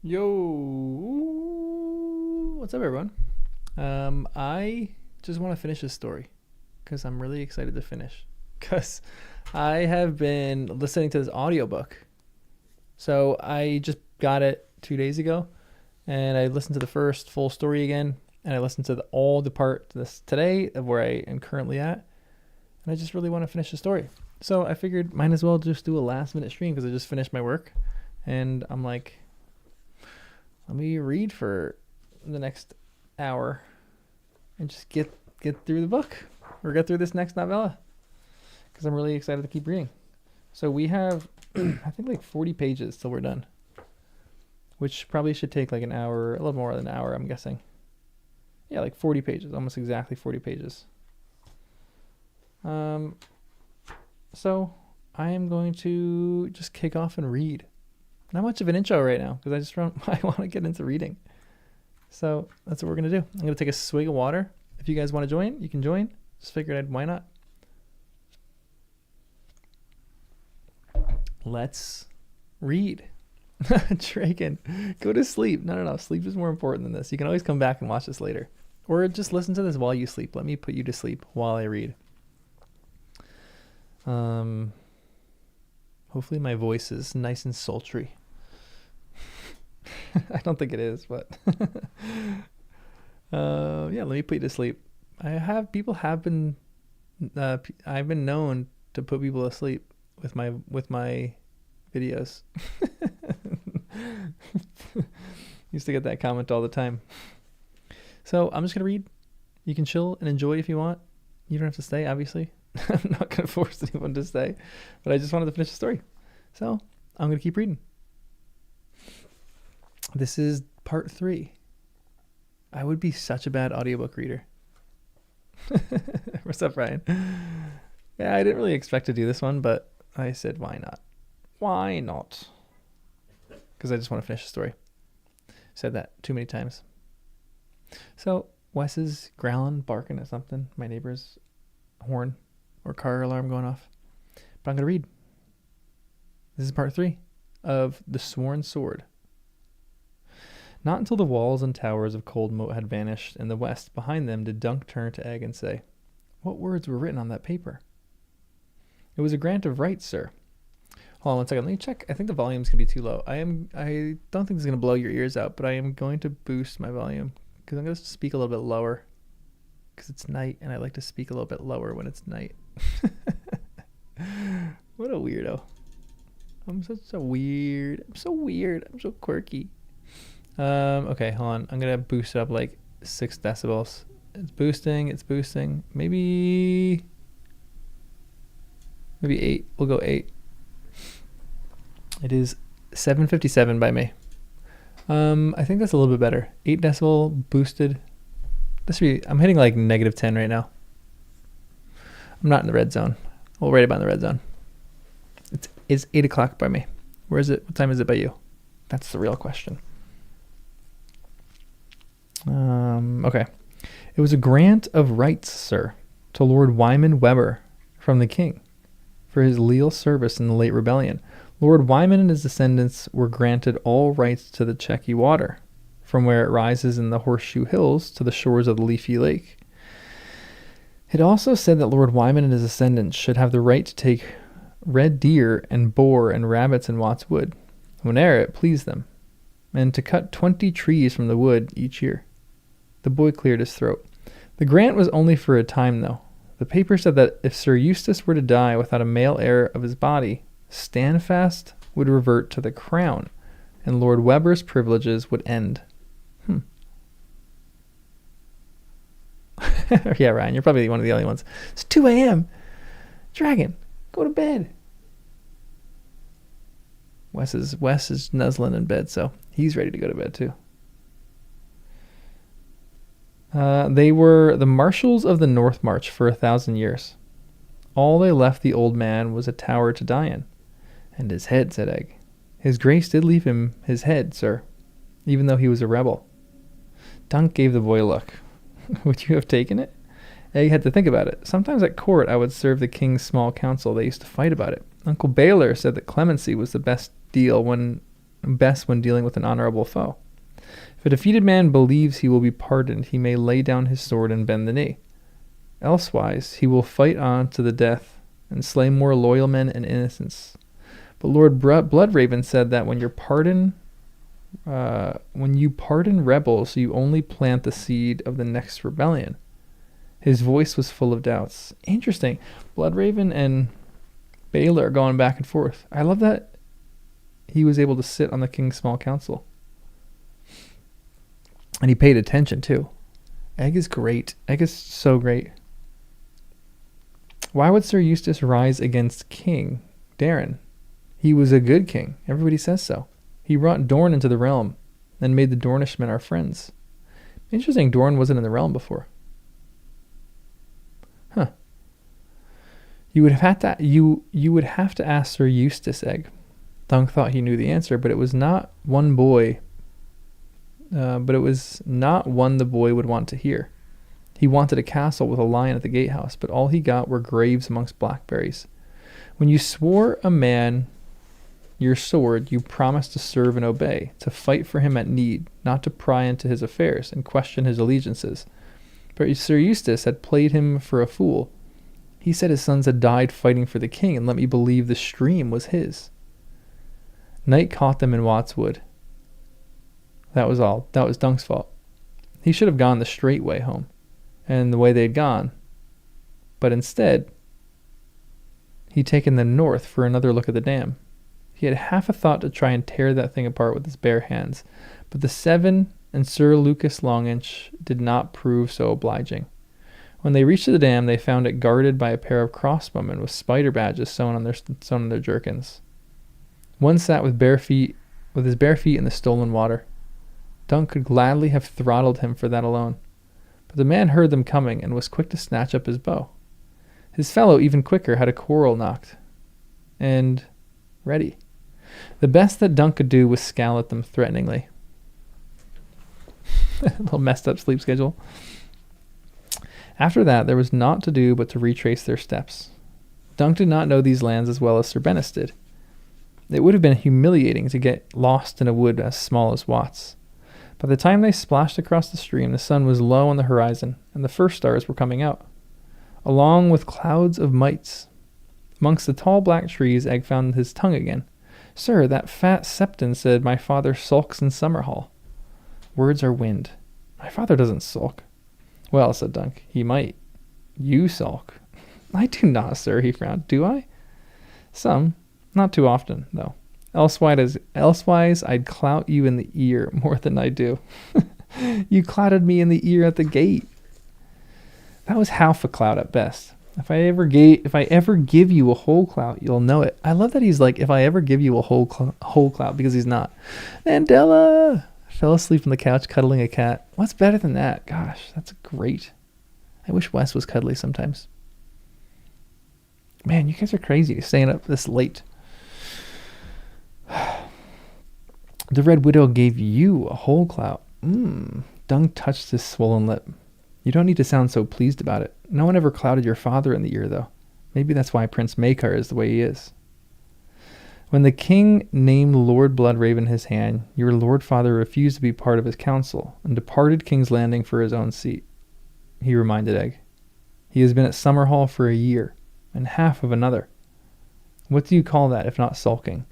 Yo, what's up, everyone? I just want to finish this story because I'm really excited to finish. Because I have been listening to this audiobook. So I just got it 2 days ago, and I listened to the first full story again, and I listened to all the part this today of where I am currently at, and I just really want to finish the story. So I figured might as well just do a last minute stream because I just finished my work, and I'm like, let me read for the next hour and just get through the book or get through this next novella because I'm really excited to keep reading. So we have, I think, like 40 pages till we're done, which probably should take like an hour, a little more than an hour, I'm guessing. Yeah, like 40 pages, almost exactly 40 pages. So I am going to just kick off and read. Not much of an intro right now because I want to get into reading. So that's what we're gonna do. I'm gonna take a swig of water. If you guys want to join, you can join. Just figured why not. Let's read. Draken, go to sleep. No. Sleep is more important than this. You can always come back and watch this later. Or just listen to this while you sleep. Let me put you to sleep while I read. Hopefully my voice is nice and sultry. I don't think it is, but yeah, let me put you to sleep. I've been known to put people to sleep with my videos. Used to get that comment all the time. So I'm just gonna read. You can chill and enjoy if you want. You don't have to stay, obviously. I'm not gonna force anyone to stay, but I just wanted to finish the story. So I'm gonna keep reading. This is part 3. I would be such a bad audiobook reader. What's up, Ryan? Yeah, I didn't really expect to do this one, but I said, why not? Why not? Because I just want to finish the story. Said that too many times. So Wes is growling, barking at something. My neighbor's horn or car alarm going off. But I'm going to read. This is part 3 of The Sworn Sword. Not until the walls and towers of Cold Moat had vanished in the west behind them did Dunk turn to Egg and say, "What words were written on that paper?" "It was a grant of rights, sir." Hold on 1 second. Let me check. I think the volume's going to be too low. I don't think this is going to blow your ears out, but I am going to boost my volume because I'm going to speak a little bit lower because it's night and I like to speak a little bit lower when it's night. What a weirdo. I'm so weird. I'm so quirky. Okay, hold on. I'm gonna boost it up like 6 decibels. It's boosting. Maybe 8. We'll go 8. It is 757 by me. I think that's a little bit better. 8 decibel boosted. I'm hitting like -10 right now. I'm not in the red zone. Well, right about in the red zone. It's 8 o'clock by me. Where is it? What time is it by you? That's the real question. Okay. "It was a grant of rights, sir, to Lord Wyman Weber from the king for his leal service in the late rebellion. Lord Wyman and his descendants were granted all rights to the Chequy Water, from where it rises in the Horseshoe Hills to the shores of the Leafy Lake. It also said that Lord Wyman and his descendants should have the right to take red deer and boar and rabbits in Watts Wood, whene'er it pleased them, and to cut 20 trees from the wood each year." The boy cleared his throat. "The grant was only for a time, though. The paper said that if Sir Eustace were to die without a male heir of his body, Standfast would revert to the crown, and Lord Weber's privileges would end." Yeah, Ryan, you're probably one of the only ones. It's 2 a.m. Dragon, go to bed. Wes is nuzzling in bed, so he's ready to go to bed too. "They were the marshals of the North March for 1,000 years. All they left the old man was a tower to die in. And his head," said Egg. "His grace did leave him his head, sir, even though he was a rebel." Dunk gave the boy a look. "Would you have taken it?" Egg had to think about it. "Sometimes at court I would serve the king's small council. They used to fight about it. Uncle Baylor said that clemency was the best deal when best when dealing with an honorable foe. If a defeated man believes he will be pardoned, he may lay down his sword and bend the knee. Elsewise, he will fight on to the death and slay more loyal men and innocents. But Lord Bloodraven said that when you pardon rebels, you only plant the seed of the next rebellion. His voice was full of doubts. Interesting. Bloodraven and Baelor are going back and forth. I love that he was able to sit on the king's small council. And he paid attention too. Egg is great. Egg is so great. Why would Sir Eustace rise against King Darin? He was a good king. Everybody says so. He brought Dorne into the realm and made the Dornishmen our friends. Interesting, Dorne wasn't in the realm before. Huh. You would have to ask Sir Eustace, Egg. Dunk thought he knew the answer, but it was not one the boy would want to hear. He wanted a castle with a lion at the gatehouse, but all he got were graves amongst blackberries. When you swore a man your sword, you promised to serve and obey, to fight for him at need, not to pry into his affairs and question his allegiances. But Sir Eustace had played him for a fool. He said his sons had died fighting for the king, and let me believe the stream was his. Night caught them in Wattswood. That was all. That was Dunk's fault. He should have gone the straight way home, and the way they had gone. But instead, he'd taken them north for another look at the dam. He had half a thought to try and tear that thing apart with his bare hands, but the Seven and Sir Lucas Longinch did not prove so obliging. When they reached the dam, they found it guarded by a pair of crossbowmen with spider badges sewn on their jerkins. One sat with his bare feet in the stolen water. Dunk could gladly have throttled him for that alone, but the man heard them coming and was quick to snatch up his bow. His fellow, even quicker, had a quarrel knocked and ready. The best that Dunk could do was scowl at them threateningly. A little messed up sleep schedule. After that, there was naught to do but to retrace their steps. Dunk did not know these lands as well as Sir Bennis did. It would have been humiliating to get lost in a wood as small as Watts. By the time they splashed across the stream, the sun was low on the horizon, and the first stars were coming out, along with clouds of mites. Amongst the tall black trees, Egg found his tongue again. Sir, that fat Septon said my father sulks in Summerhall. Words are wind. My father doesn't sulk. Well, said Dunk, he might. You sulk. I do not, sir, he frowned. Do I? Some. Not too often, though. Elsewise, I'd clout you in the ear more than I do. You clouted me in the ear at the gate. That was half a clout at best. If I ever give you a whole clout, you'll know it. I love that he's like, if I ever give you a whole clout, because he's not. Mandela fell asleep on the couch cuddling a cat. What's better than that? Gosh, that's great. I wish Wes was cuddly sometimes. Man, you guys are crazy staying up this late. The Red Widow gave you a whole clout. Dunk touched his swollen lip. You don't need to sound so pleased about it. No one ever clouted your father in the ear, though. Maybe that's why Prince Maekar is the way he is. When the king named Lord Bloodraven his hand, your lord father refused to be part of his council and departed King's Landing for his own seat. He reminded Egg. He has been at Summerhall for a year, and half of another. What do you call that, if not sulking?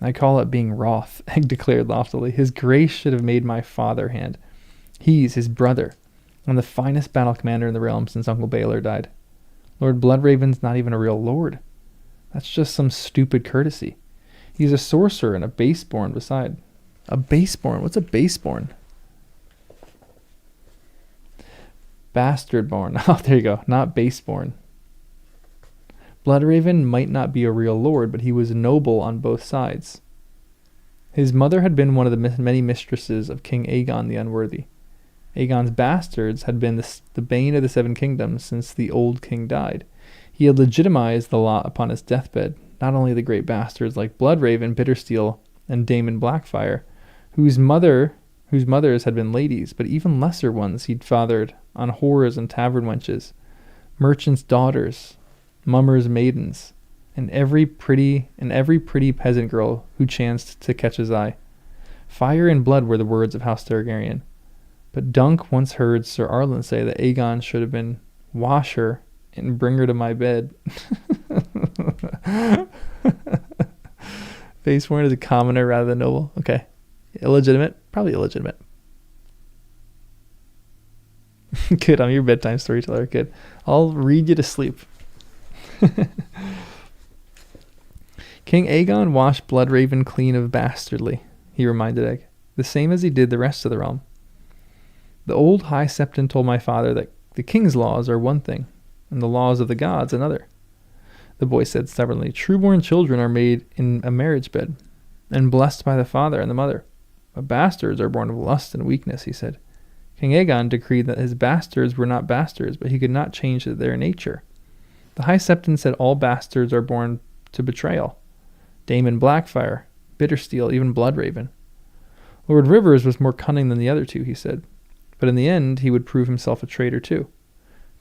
I call it being wroth, Egg declared loftily. His grace should have made my father hand. He's his brother, and the finest battle commander in the realm since Uncle Baelor died. Lord Bloodraven's not even a real lord. That's just some stupid courtesy. He's a sorcerer and a baseborn beside. A baseborn? What's a baseborn? Bastardborn. Oh, there you go. Not baseborn. Bloodraven might not be a real lord, but he was noble on both sides. His mother had been one of the many mistresses of King Aegon the Unworthy. Aegon's bastards had been the bane of the Seven Kingdoms since the old king died. He had legitimized the lot upon his deathbed, not only the great bastards like Bloodraven, Bittersteel, and Daemon Blackfire, whose mothers had been ladies, but even lesser ones he'd fathered on whores and tavern wenches, merchants' daughters, mummers' maidens, and every pretty peasant girl who chanced to catch his eye. Fire and blood were the words of House Targaryen. But Dunk once heard Sir Arlen say that Aegon should have been wash her and bring her to my bed. Faceborn is a commoner rather than noble. Okay. Illegitimate? Probably illegitimate. Good, I'm your bedtime storyteller. Good. I'll read you to sleep. King Aegon washed Bloodraven clean of bastardly, he reminded Egg, the same as he did the rest of the realm. The old High Septon told my father that the king's laws are one thing, and the laws of the gods another. The boy said stubbornly, true-born children are made in a marriage bed, and blessed by the father and the mother. But bastards are born of lust and weakness, he said. King Aegon decreed that his bastards were not bastards, but he could not change their nature. The High Septon said all bastards are born to betrayal. Daemon Blackfyre, Bittersteel, even Bloodraven. Lord Rivers was more cunning than the other two, he said, but in the end he would prove himself a traitor too.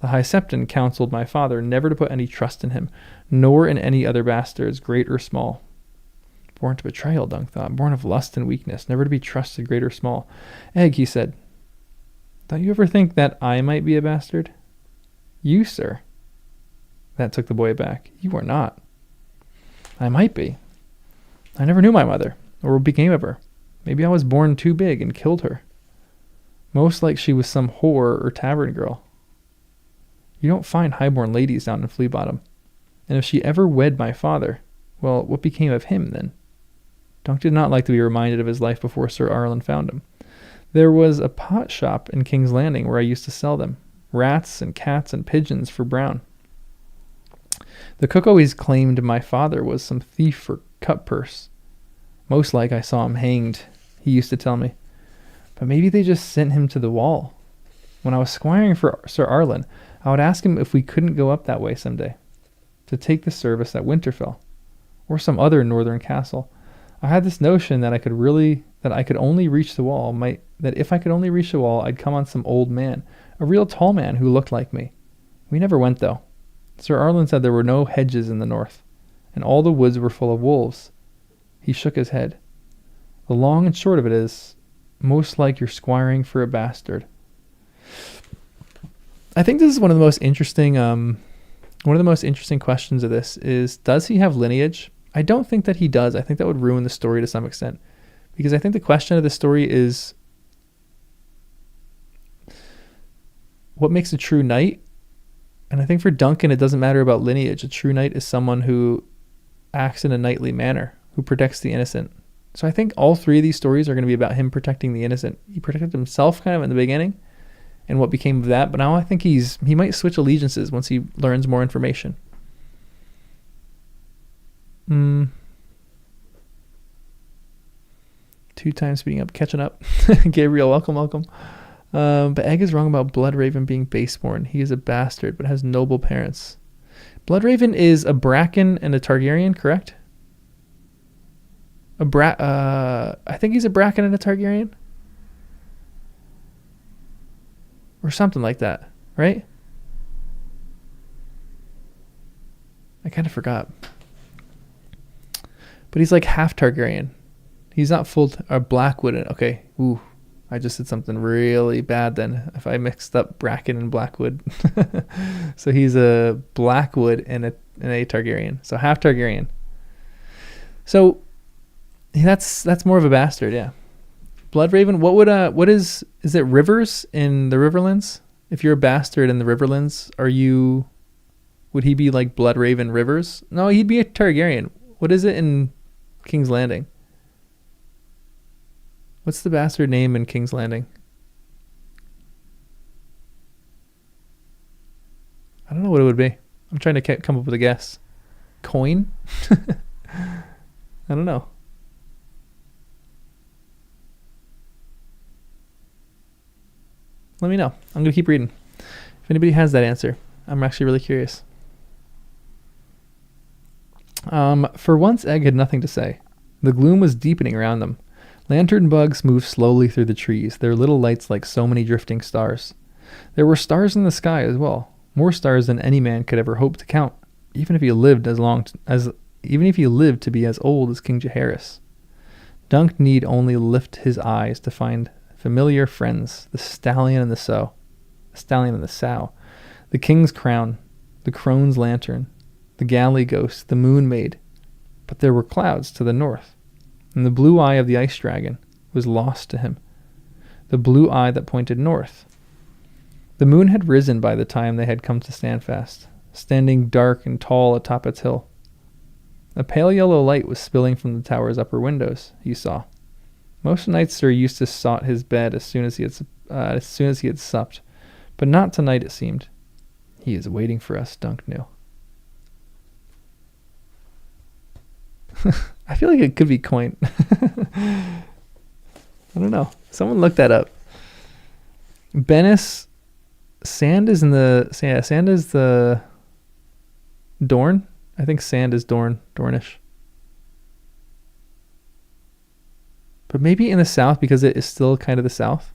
The High Septon counseled my father never to put any trust in him, nor in any other bastards, great or small. Born to betrayal, Dunk thought, born of lust and weakness, never to be trusted, great or small. Egg, he said, don't you ever think that I might be a bastard? You, sir? That took the boy aback. You are not. I might be. I never knew my mother, or what became of her. Maybe I was born too big and killed her. Most like she was some whore or tavern girl. You don't find highborn ladies down in Flea Bottom. And if she ever wed my father, well, what became of him then? Dunk did not like to be reminded of his life before Sir Arlen found him. There was a pot shop in King's Landing where I used to sell them. Rats and cats and pigeons for Brown. The cook always claimed my father was some thief or cut-purse. Most like I saw him hanged, he used to tell me. But maybe they just sent him to the wall. When I was squiring for Sir Arlen, I would ask him if we couldn't go up that way someday, to take the service at Winterfell, or some other northern castle. I had this notion that I could only reach the wall, that if I could only reach the wall, I'd come on some old man, a real tall man who looked like me. We never went, though. Sir Arlen said there were no hedges in the north, and all the woods were full of wolves. He shook his head. The long and short of it is, most like you're squiring for a bastard. I think this is one of the most interesting questions of this is, does he have lineage? I don't think that he does. I think that would ruin the story to some extent, because I think the question of the story is, what makes a true knight? And I think for Duncan, it doesn't matter about lineage. A true knight is someone who acts in a knightly manner, who protects the innocent. So I think all three of these stories are going to be about him protecting the innocent. He protected himself kind of in the beginning and what became of that. But now I think he might switch allegiances once he learns more information. 2 times speeding up, catching up. Gabriel, welcome. But Egg is wrong about Bloodraven being baseborn. He is a bastard, but has noble parents. Bloodraven is a Bracken and a Targaryen, correct? I think he's a Bracken and a Targaryen, or something like that, right? I kind of forgot. But he's like half Targaryen. He's not full Blackwood. Okay, ooh. I just did something really bad then if I mixed up Bracken and Blackwood. So he's a Blackwood and a Targaryen. So half Targaryen. So that's more of a bastard, yeah. Bloodraven, what is it Rivers in the Riverlands? If you're a bastard in the Riverlands, would he be like Bloodraven Rivers? No, he'd be a Targaryen. What is it in King's Landing? What's the bastard name in King's Landing? I don't know what it would be. I'm trying to come up with a guess. Coin? I don't know. Let me know. I'm going to keep reading. If anybody has that answer, I'm actually really curious. For once, Egg had nothing to say. The gloom was deepening around them. Lantern bugs moved slowly through the trees, their little lights like so many drifting stars. There were stars in the sky as well, more stars than any man could ever hope to count. even if he lived even if he lived to be as old as King Jaehaerys. Dunk need only lift his eyes to find familiar friends, the stallion and the sow, the king's crown, the crone's lantern, the galley ghost, the moon maid. But there were clouds to the north, and the blue eye of the ice dragon was lost to him, the blue eye that pointed north. The moon had risen by the time they had come to Standfast, standing dark and tall atop its hill. A pale yellow light was spilling from the tower's upper windows, he saw. Most nights Sir Eustace sought his bed as soon as he had supped, but not tonight, it seemed. He is waiting for us, Dunk knew. I feel like it could be coin. I don't know. Someone look that up. Bennis, sand is the Dorne. I think sand is Dornish. But maybe in the south because it is still kind of the south.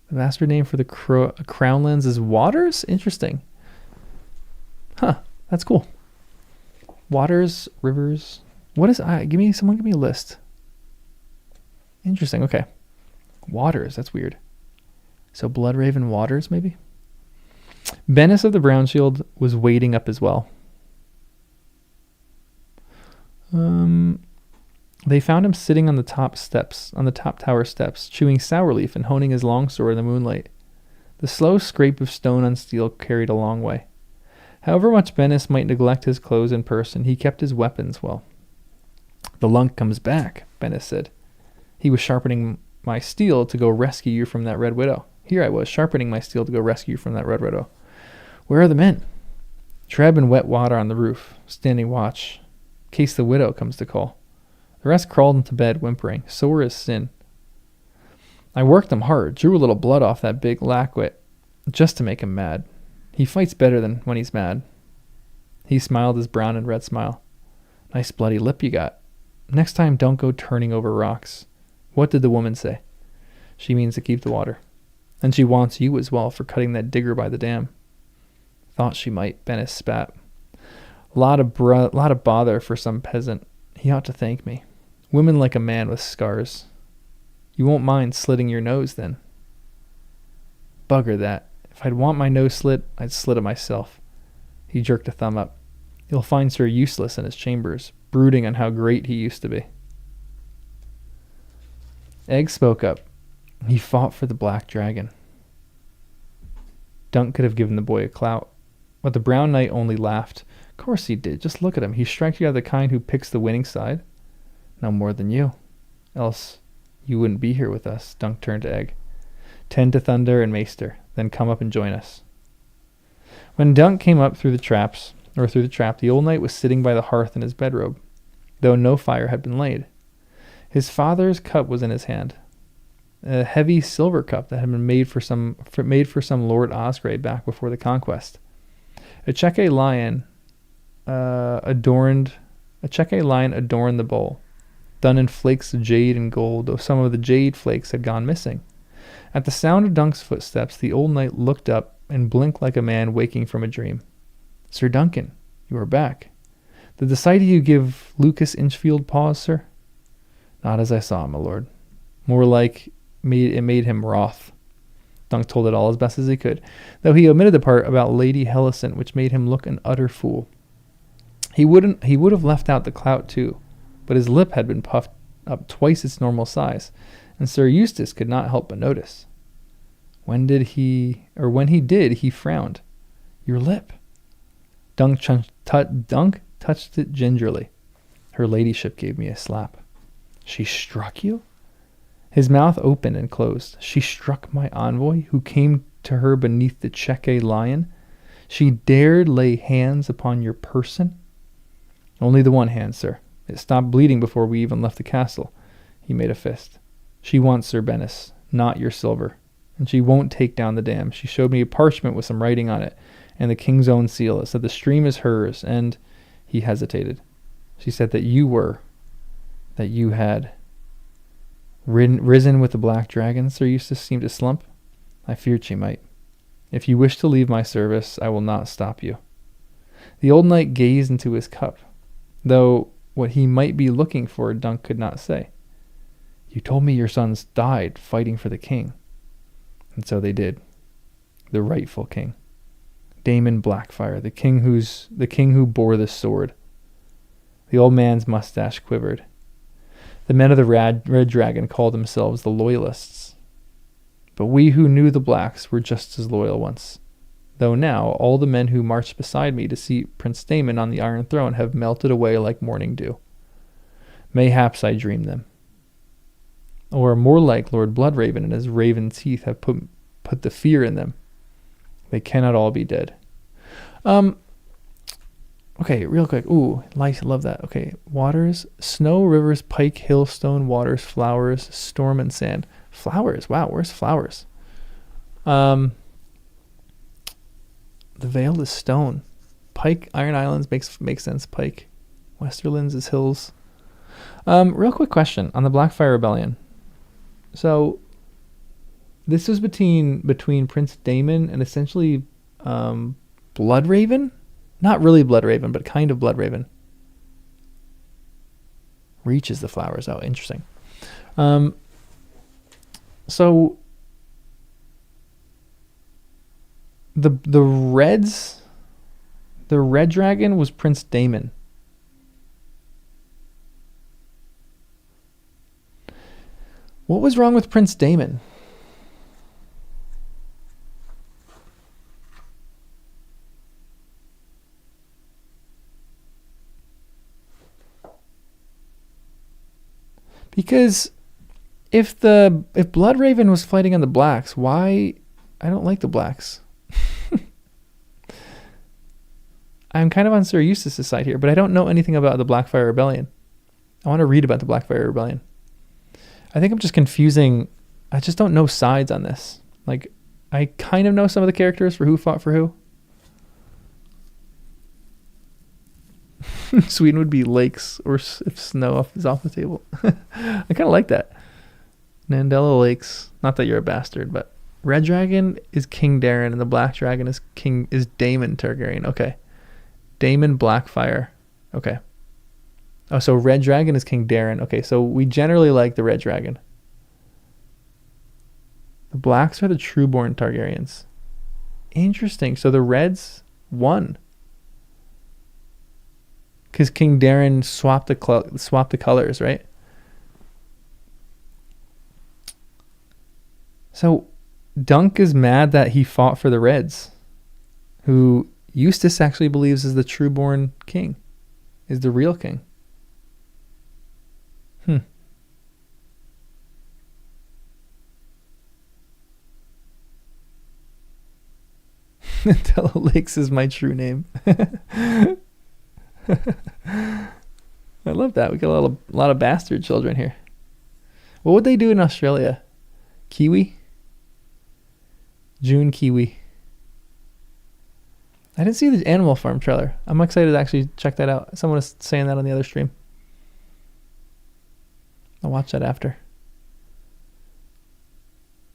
The master name for the Crownlands is Waters? Interesting. Huh, that's cool. Waters, rivers. What is someone give me a list. Interesting, okay. Waters, that's weird. So Bloodraven Waters, maybe? Bennis of the Brown Shield was waiting up as well. They found him sitting on the top tower steps, chewing sourleaf and honing his longsword in the moonlight. The slow scrape of stone on steel carried a long way. However much Bennis might neglect his clothes in person, he kept his weapons well. The Lunk comes back, Bennis said. He was sharpening my steel to go rescue you from that Red Widow. Here I was, sharpening my steel to go rescue you from that Red Widow. Where are the men? Treb and Wet Water on the roof, standing watch, in case the Widow comes to call. The rest crawled into bed, whimpering, sore as sin. I worked him hard, drew a little blood off that big lackwit, just to make him mad. He fights better than when he's mad. He smiled his brown and red smile. Nice bloody lip you got. Next time, don't go turning over rocks. What did the woman say? She means to keep the water. And she wants you as well for cutting that digger by the dam. Thought she might, Bennis spat. Lot of bother for some peasant. He ought to thank me. Women like a man with scars. You won't mind slitting your nose then? Bugger that. If I'd want my nose slit, I'd slit it myself. He jerked a thumb up. You'll find Sir Useless in his chambers, brooding on how great he used to be. Egg spoke up. He fought for the Black Dragon. Dunk could have given the boy a clout, but the Brown Knight only laughed. Of course he did. Just look at him. He strikes you out the kind who picks the winning side. No more than you. Else you wouldn't be here with us. Dunk turned to Egg. Tend to Thunder and Maester, then come up and join us. When Dunk came up through the trap, the old knight was sitting by the hearth in his bedrobe, though no fire had been laid. His father's cup was in his hand, a heavy silver cup that had been made for some Lord Osgray back before the conquest. A Chequy lion adorned the bowl, done in flakes of jade and gold, though some of the jade flakes had gone missing. At the sound of Dunk's footsteps, the old knight looked up and blinked like a man waking from a dream. Sir Duncan, you are back. Did the sight of you give Lucas Inchfield pause, sir? Not as I saw him, my lord. More like it made him wroth. Dunk told it all as best as he could, though he omitted the part about Lady Helicent, which made him look an utter fool. He would have left out the clout too, but his lip had been puffed up twice its normal size, and Sir Eustace could not help but notice. When he did, he frowned. Your lip. Dunk touched it gingerly. Her ladyship gave me a slap. She struck you? His mouth opened and closed. She struck my envoy, who came to her beneath the Chequy lion? She dared lay hands upon your person? Only the one hand, sir. It stopped bleeding before we even left the castle. He made a fist. She wants Sir Bennis, not your silver. And she won't take down the dam. She showed me a parchment with some writing on it, and the king's own seal. It said the stream is hers, and he hesitated. She said that you had risen with the Black Dragon. Sir Eustace seemed to slump. I feared she might. If you wish to leave my service, I will not stop you. The old knight gazed into his cup, though what he might be looking for Dunk could not say. You told me your sons died fighting for the king. And so they did. The rightful king. Daemon Blackfyre, the king who bore the sword. The old man's mustache quivered. The men of the Red Dragon called themselves the Loyalists. But we who knew the Blacks were just as loyal once. Though now all the men who marched beside me to seat Prince Daemon on the Iron Throne have melted away like morning dew. Mayhaps I dreamed them. Or more like Lord Bloodraven and his raven teeth have put the fear in them. They cannot all be dead. Okay, real quick. Ooh, love that. Okay, waters, snow, rivers, pike, hill, stone, waters, flowers, storm, and sand. Flowers. Wow, where's flowers? The Vale is stone. Pike, Iron Islands makes sense. Pike. Westerlands is hills. Real quick question on the Blackfyre Rebellion. So this was between Prince Daemon and essentially Bloodraven? Not really Bloodraven, but kind of Bloodraven. Reaches the flowers. Oh, interesting. So the Red Dragon was Prince Daemon. What was wrong with Prince Daemon? Because if Bloodraven was fighting on the Blacks, why? I don't like the Blacks. I'm kind of on Sir Eustace's side here, but I don't know anything about the Blackfyre Rebellion. I want to read about the Blackfyre Rebellion. I think I'm just confusing. I just don't know sides on this. Like, I kind of know some of the characters for who fought for who. Sweden would be lakes, or if snow is off the table. I kind of like that. Nandella Lakes. Not that you're a bastard, but Red Dragon is King Daeron, and the Black Dragon is Daemon Targaryen. Okay, Daemon Blackfyre. Okay. Oh, so Red Dragon is King Daeron. Okay, so we generally like the Red Dragon. The Blacks are the Trueborn Targaryens. Interesting. So the Reds won. Because King Daeron swapped the colors, right? So Dunk is mad that he fought for the Reds, who Eustace actually believes is the trueborn king, is the real king. Nandella Lakes is my true name. I love that. We got a lot of bastard children here. What would they do in Australia? Kiwi? June Kiwi. I didn't see the Animal Farm trailer. I'm excited to actually check that out. Someone was saying that on the other stream. I'll watch that after.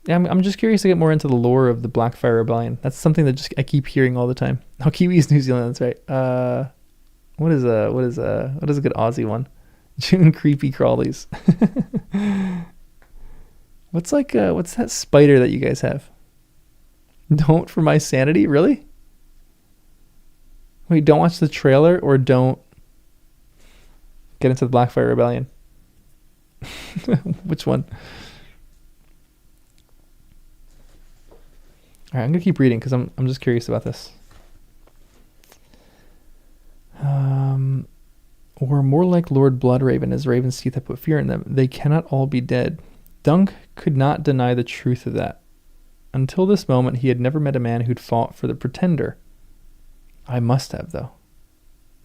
Yeah, I'm just curious to get more into the lore of the Blackfyre Rebellion. That's something that I keep hearing all the time. Oh, Kiwi is New Zealand. That's right. What is a good Aussie one? June Creepy Crawlies. What's that spider that you guys have? Don't for my sanity, really? Wait, don't watch the trailer or don't get into the Blackfyre Rebellion. Which one? All right, I'm gonna keep reading because I'm just curious about this. Or more like Lord Bloodraven, as Raven's teeth have put fear in them. They cannot all be dead. Dunk could not deny the truth of that. Until this moment, he had never met a man who'd fought for the Pretender. I must have, though.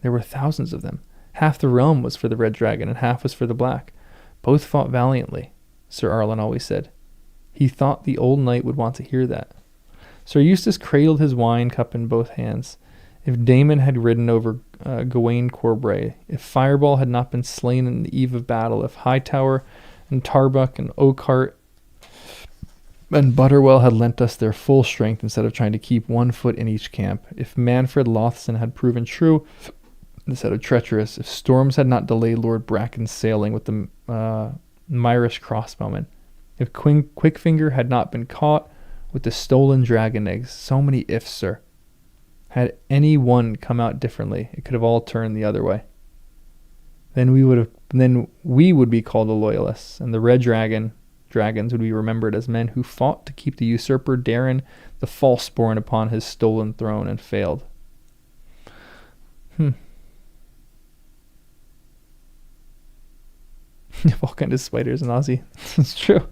There were thousands of them. Half the realm was for the Red Dragon, and half was for the Black. Both fought valiantly, Sir Arlen always said. He thought the old knight would want to hear that. Sir Eustace cradled his wine cup in both hands. If Daemon had ridden over Gawain Corbray, if Fireball had not been slain in the eve of battle, if Hightower and Tarbuck and Oakhart And Butterwell had lent us their full strength instead of trying to keep 1 foot in each camp. If Manfred Lothson had proven true instead of treacherous, if storms had not delayed Lord Bracken's sailing with the Myrish crossbowmen, if Quickfinger had not been caught with the stolen dragon eggs, so many ifs, sir. Had any one come out differently, it could have all turned the other way. Then we would be called the Loyalists, and the Red Dragons would be remembered as men who fought to keep the usurper Darren the Falseborn upon his stolen throne and failed. All kinds of spiders in Aussie. It's true.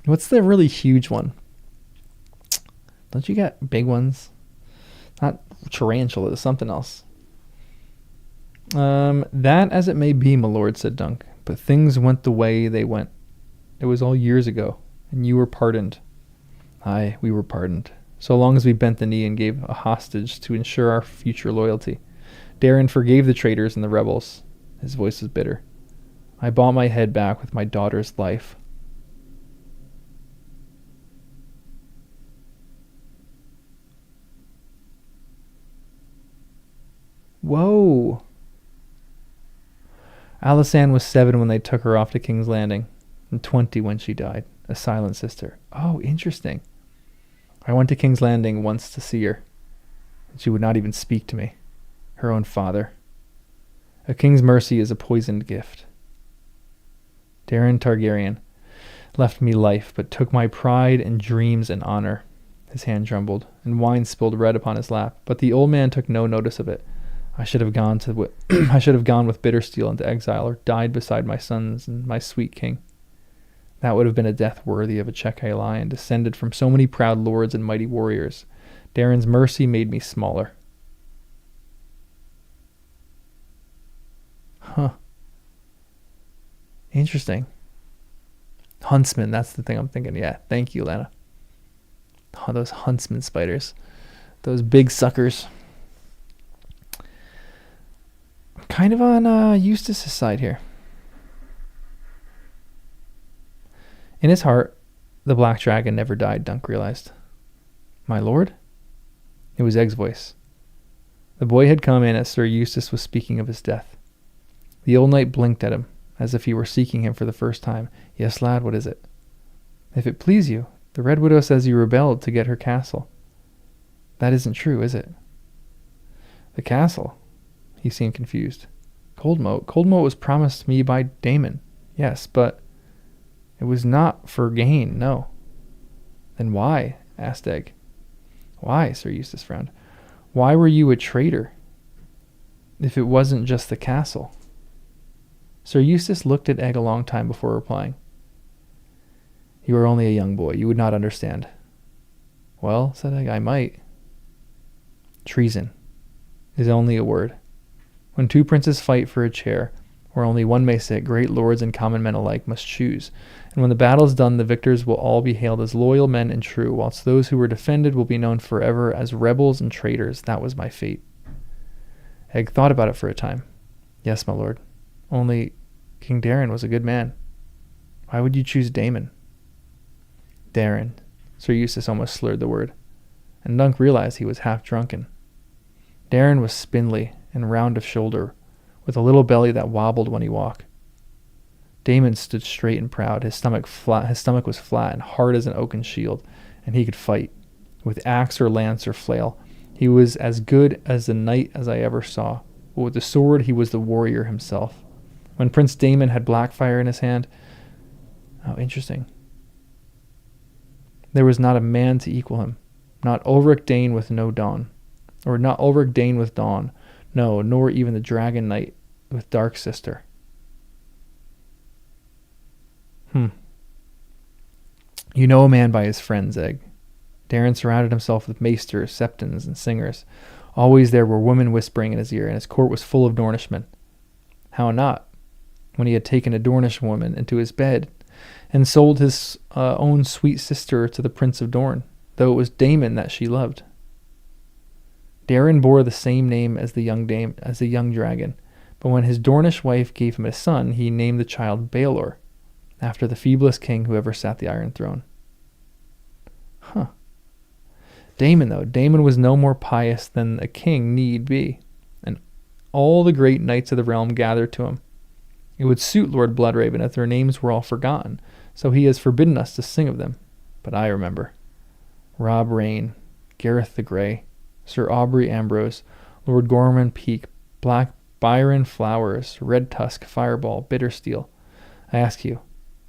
What's the really huge one? Don't you get big ones? Not tarantulas, something else. That as it may be, my lord, said Dunk, but things went the way they went. It was all years ago, and you were pardoned. Aye, we were pardoned, so long as we bent the knee and gave a hostage to ensure our future loyalty. Darren forgave the traitors and the rebels. His voice was bitter. I bought my head back with my daughter's life. Whoa. Alisane was 7 when they took her off to King's Landing, and 20 when she died, a silent sister. Oh, interesting. I went to King's Landing once to see her, and she would not even speak to me, her own father. A king's mercy is a poisoned gift. Darren Targaryen left me life, but took my pride and dreams and honor. His hand trembled, and wine spilled red upon his lap, but the old man took no notice of it. I should have gone with Bittersteel into exile, or died beside my sons and my sweet king. That would have been a death worthy of a Chekai lion, descended from so many proud lords and mighty warriors. Darren's mercy made me smaller. Huh. Interesting. Huntsman, that's the thing I'm thinking. Yeah, thank you, Lana. Oh, those huntsman spiders. Those big suckers. I'm kind of on Eustace's side here. In his heart, the black dragon never died, Dunk realized. My lord? It was Egg's voice. The boy had come in as Sir Eustace was speaking of his death. The old knight blinked at him, as if he were seeking him for the first time. Yes, lad, what is it? If it please you, the Red Widow says you rebelled to get her castle. That isn't true, is it? The castle? He seemed confused. Coldmoat was promised me by Daemon. Yes, but it was not for gain, no. Then why? Asked Egg. Why? Sir Eustace frowned. Why were you a traitor? If it wasn't just the castle. Sir Eustace looked at Egg a long time before replying. You are only a young boy. You would not understand. Well, said Egg, I might. Treason is only a word. When two princes fight for a chair, where only one may sit, great lords and common men alike must choose. And when the battle is done, the victors will all be hailed as loyal men and true, whilst those who were defended will be known forever as rebels and traitors. That was my fate. Egg thought about it for a time. Yes, my lord. Only King Darren was a good man. Why would you choose Daemon? Darren. Sir Eustace almost slurred the word, and Dunk realized he was half drunken. Darren was spindly and round of shoulder, with a little belly that wobbled when he walked. Daemon stood straight and proud, his stomach was flat and hard as an oaken shield, and he could fight, with axe or lance or flail. He was as good as the knight as I ever saw, but with the sword he was the warrior himself. When Prince Daemon had Blackfire in his hand, how interesting. There was not a man to equal him, not Ulrich Dane with no dawn, or not Ulrich Dane with dawn, no, nor even the Dragon Knight with Dark Sister. You know a man by his friends, Egg. Darren surrounded himself with maesters, septons, and singers. Always there were women whispering in his ear, and his court was full of Dornishmen. How not, when he had taken a Dornish woman into his bed, and sold his own sweet sister to the Prince of Dorne, though it was Daemon that she loved. Darren bore the same name as the young dragon, but when his Dornish wife gave him a son, he named the child Baelor. after the feeblest king who ever sat the Iron Throne. Huh. Damon, though. Damon was no more pious than a king need be, and all the great knights of the realm gathered to him. It would suit Lord Bloodraven if their names were all forgotten, so he has forbidden us to sing of them. But I remember. Rob Rain, Gareth the Grey, Sir Aubrey Ambrose, Lord Gorman Peak, Black Byron Flowers, Red Tusk, Fireball, Bittersteel. I ask you,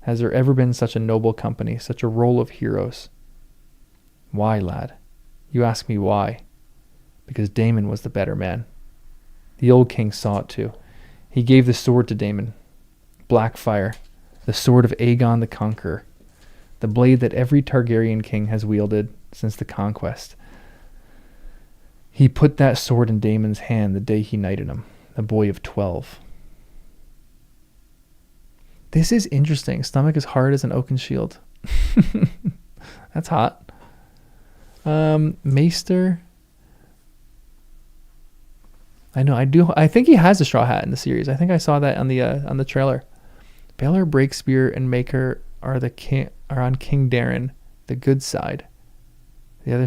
has there ever been such a noble company, such a roll of heroes? Why, lad? You ask me why? Because Damon was the better man. The old king saw it too. He gave the sword to Damon. Blackfire, the sword of Aegon the Conqueror, the blade that every Targaryen king has wielded since the conquest. He put that sword in Damon's hand the day he knighted him, a boy of 12. This is interesting. Stomach as hard as an oaken shield. That's hot. Maester. I think he has a straw hat in the series. I think I saw that on the trailer. Baelor Breakspear and Maker are on King Darren, the good side. The other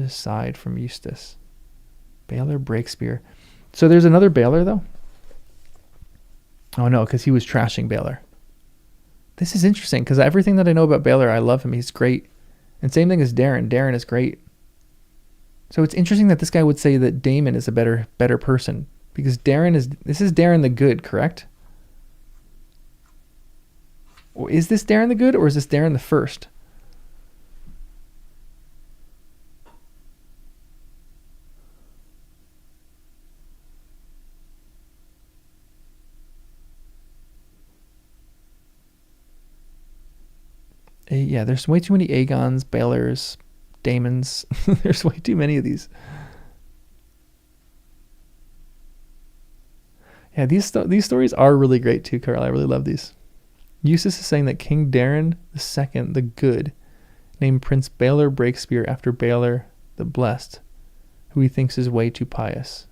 side from Eustace. Baelor Breakspear. So there's another Baelor though? Oh no, because he was trashing Baelor. This is interesting because everything that I know about Baelor, I love him. He's great. And same thing as Darren. Darren is great. So it's interesting that this guy would say that Damon is a better person because this is Darren the Good, correct? Or is this Darren the Good or is this Darren the First? Yeah, there's way too many Aegons, Baelors, Daemons. There's way too many of these. Yeah, these stories are really great too, Carl. I really love these. Eustace is saying that King Darren II, the Good, named Prince Baelor Breakspear after Baelor the Blessed, who he thinks is way too pious.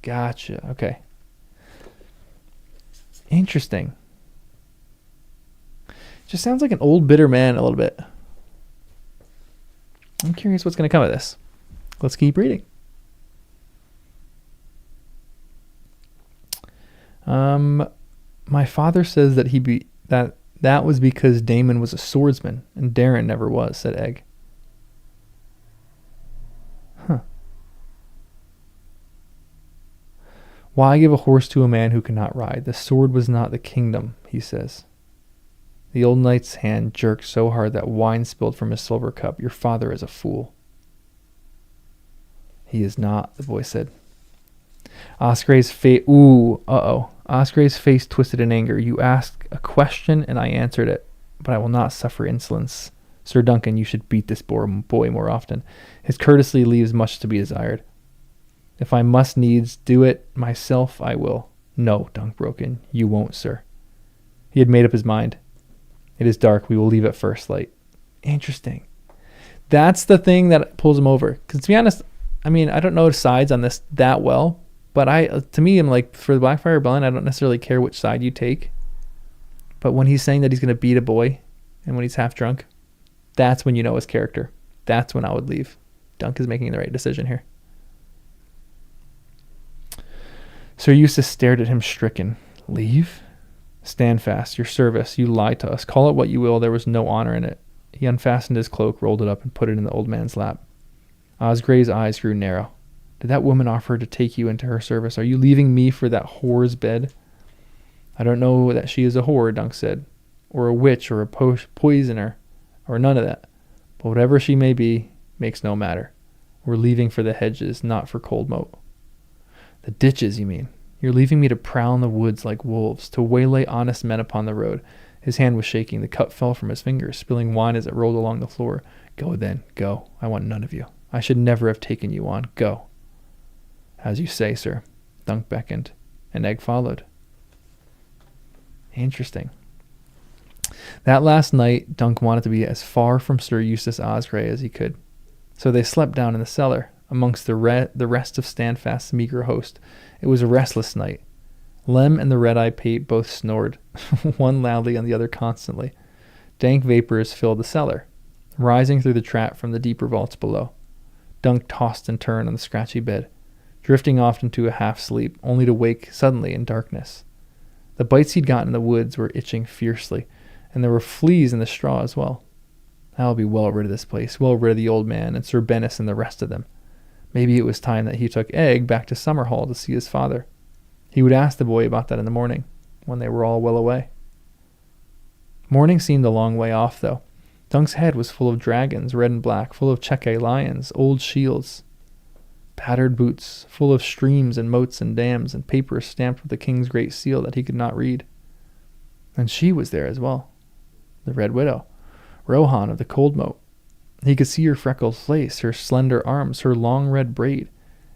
Gotcha. Okay. Interesting. Just sounds like an old bitter man a little bit. I'm curious what's going to come of this. Let's keep reading. My father says that that was because Damon was a swordsman and Darren never was, said Egg. Huh. Why give a horse to a man who cannot ride? The sword was not the kingdom, he says. The old knight's hand jerked so hard that wine spilled from his silver cup. Your father is a fool. He is not, the boy said. Osgrey's face... Ooh, uh-oh. Osgrey's face twisted in anger. You asked a question and I answered it, but I will not suffer insolence. Sir Duncan, you should beat this boy more often. His courtesy leaves much to be desired. If I must needs do it myself, I will. No, Dunk broke in. You won't, sir. He had made up his mind. It is dark. We will leave at first light. Interesting. That's the thing that pulls him over. Because to be honest, I mean, I don't know the sides on this that well. But to me, I'm like, for the Blackfire Rebellion, I don't necessarily care which side you take. But when he's saying that he's going to beat a boy, and when he's half drunk, that's when you know his character. That's when I would leave. Dunk is making the right decision here. Sir Eustace stared at him stricken. Leave? Stand fast. Your service. You lied to us. Call it what you will. There was no honor in it. He unfastened his cloak, rolled it up, and put it in the old man's lap. Osgrey's eyes grew narrow. Did that woman offer to take you into her service? Are you leaving me for that whore's bed? I don't know that she is a whore, Dunk said, or a witch, or a poisoner, or none of that. But whatever she may be, makes no matter. We're leaving for the hedges, not for Cold Moat. The ditches, you mean? You're leaving me to prowl in the woods like wolves, to waylay honest men upon the road. His hand was shaking. The cup fell from his fingers, spilling wine as it rolled along the floor. Go then, go. I want none of you. I should never have taken you on. Go. As you say, sir. Dunk beckoned, and Egg followed. Interesting. That last night, Dunk wanted to be as far from Sir Eustace Osgrey as he could. So they slept down in the cellar, amongst the rest of Standfast's meager host. It was a restless night. Lem and the red-eye pate both snored, one loudly and the other constantly. Dank vapors filled the cellar, rising through the trap from the deeper vaults below. Dunk tossed and turned on the scratchy bed, drifting off into a half-sleep, only to wake suddenly in darkness. The bites he'd gotten in the woods were itching fiercely, and there were fleas in the straw as well. I'll be well rid of this place, well rid of the old man and Sir Bennis and the rest of them. Maybe it was time that he took Egg back to Summerhall to see his father. He would ask the boy about that in the morning, when they were all well away. Morning seemed a long way off, though. Dunk's head was full of dragons, red and black, full of Chequy lions, old shields, battered boots, full of streams and moats and dams, and papers stamped with the king's great seal that he could not read. And she was there as well, the Red Widow, Rohan of the Cold Moat. He could see her freckled face, her slender arms, her long red braid.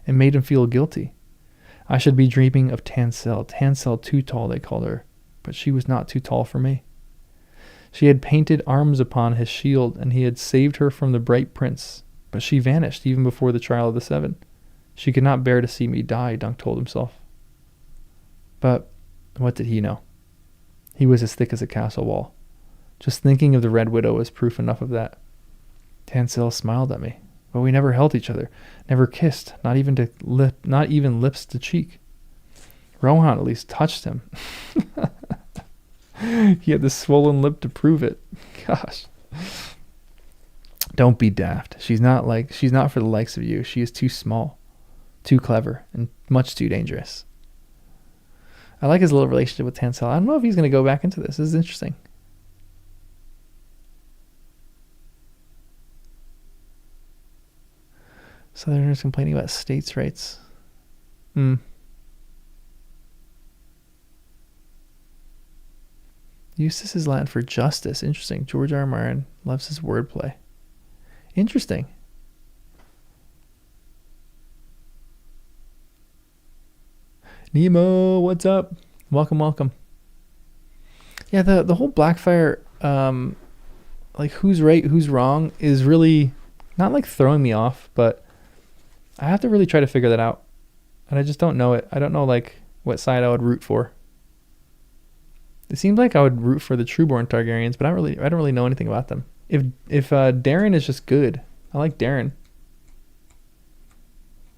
It made him feel guilty. I should be dreaming of Tanselle, Tanselle Too Tall, they called her, but she was not too tall for me. She had painted arms upon his shield, and he had saved her from the bright prince, but she vanished even before the trial of the seven. She could not bear to see me die, Dunk told himself. But what did he know? He was as thick as a castle wall. Just thinking of the Red Widow was proof enough of that. Tanselle smiled at me, but we never held each other, never kissed, not even lips to cheek. Rohan at least touched him. He had the swollen lip to prove it. Gosh. Don't be daft. She's not for the likes of you. She is too small, too clever, and much too dangerous. I like his little relationship with Tanselle. I don't know if he's going to go back into this. This is interesting. Southerners complaining about states' rights. Eustace is Latin for justice. Interesting. George R. R. Martin loves his wordplay. Interesting. Nemo, what's up? Welcome. Yeah, the whole Blackfire, like who's right, who's wrong, is really not like throwing me off, but I have to really try to figure that out. And I just don't know it. I don't know like what side I would root for. It seems like I would root for the Trueborn Targaryens, but I don't really know anything about them. If Darren is just good, I like Darren.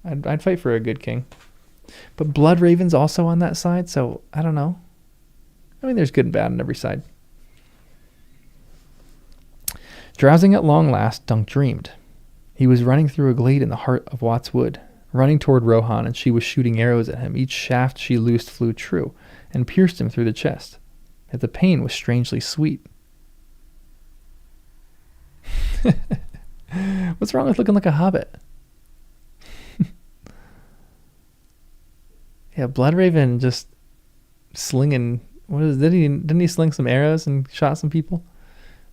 I'd fight for a good king. But Bloodraven's also on that side, so I don't know. I mean, there's good and bad on every side. Drowsing at long last, Dunk dreamed. He was running through a glade in the heart of Watts Wood, running toward Rohan, and she was shooting arrows at him. Each shaft she loosed flew true and pierced him through the chest. Yet the pain was strangely sweet. What's wrong with looking like a hobbit? Yeah, Bloodraven just slinging. Didn't he sling some arrows and shot some people?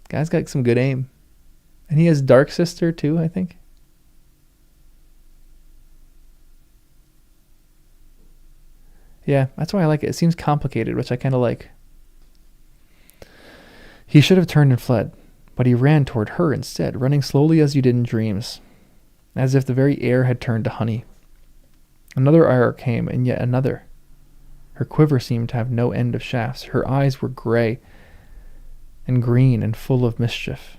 Guy's got some good aim. And he has Dark Sister too, I think. Yeah, that's why I like it. It seems complicated, which I kind of like. He should have turned and fled, but he ran toward her instead, running slowly as you did in dreams, as if the very air had turned to honey. Another arrow came, and yet another. Her quiver seemed to have no end of shafts. Her eyes were gray and green and full of mischief.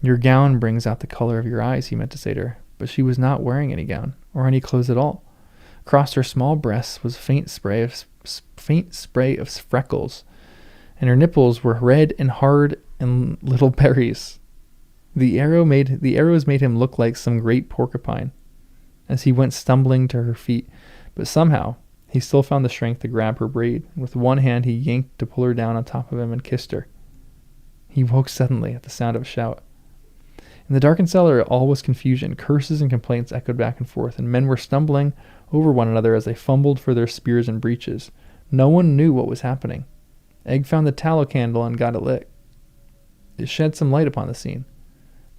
Your gown brings out the color of your eyes, he meant to say to her, but she was not wearing any gown, or any clothes at all. Across her small breasts was faint spray of freckles, and her nipples were red and hard and little berries. The arrows made him look like some great porcupine as he went stumbling to her feet, but somehow he still found the strength to grab her braid. With one hand he yanked to pull her down on top of him and kissed her. He woke suddenly at the sound of a shout. In the darkened cellar all was confusion. Curses and complaints echoed back and forth, and men were stumbling over one another as they fumbled for their spears and breeches. No one knew what was happening. Egg found the tallow candle and got it lit. It shed some light upon the scene.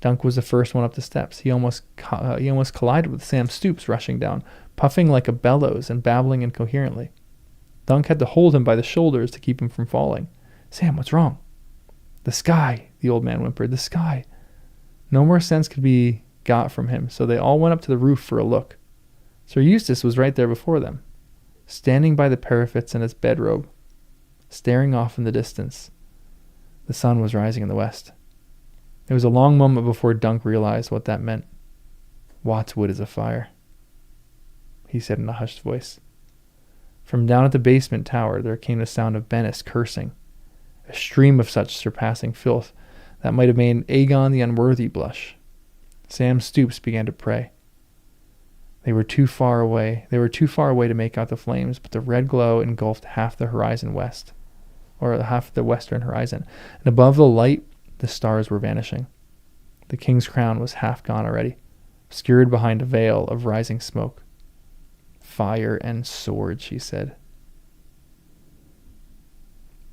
Dunk was the first one up the steps. He almost collided with Sam Stoops rushing down, puffing like a bellows and babbling incoherently. Dunk had to hold him by the shoulders to keep him from falling. "Sam, what's wrong?" "The sky," the old man whimpered. "The sky." No more sense could be got from him, so they all went up to the roof for a look. Sir Eustace was right there before them. standing by the parapets in his bedrobe, staring off in the distance. The sun was rising in the west. It was a long moment before Dunk realized what that meant. Watts Wood is afire, he said in a hushed voice. From down at the basement tower there came the sound of Bennis cursing, a stream of such surpassing filth that might have made Aegon the Unworthy blush. Sam Stoops began to pray. They were too far away to make out the flames, but the red glow engulfed half the horizon west, or half the western horizon, and above the light the stars were vanishing. The king's crown was half gone already, obscured behind a veil of rising smoke. Fire and sword, she said.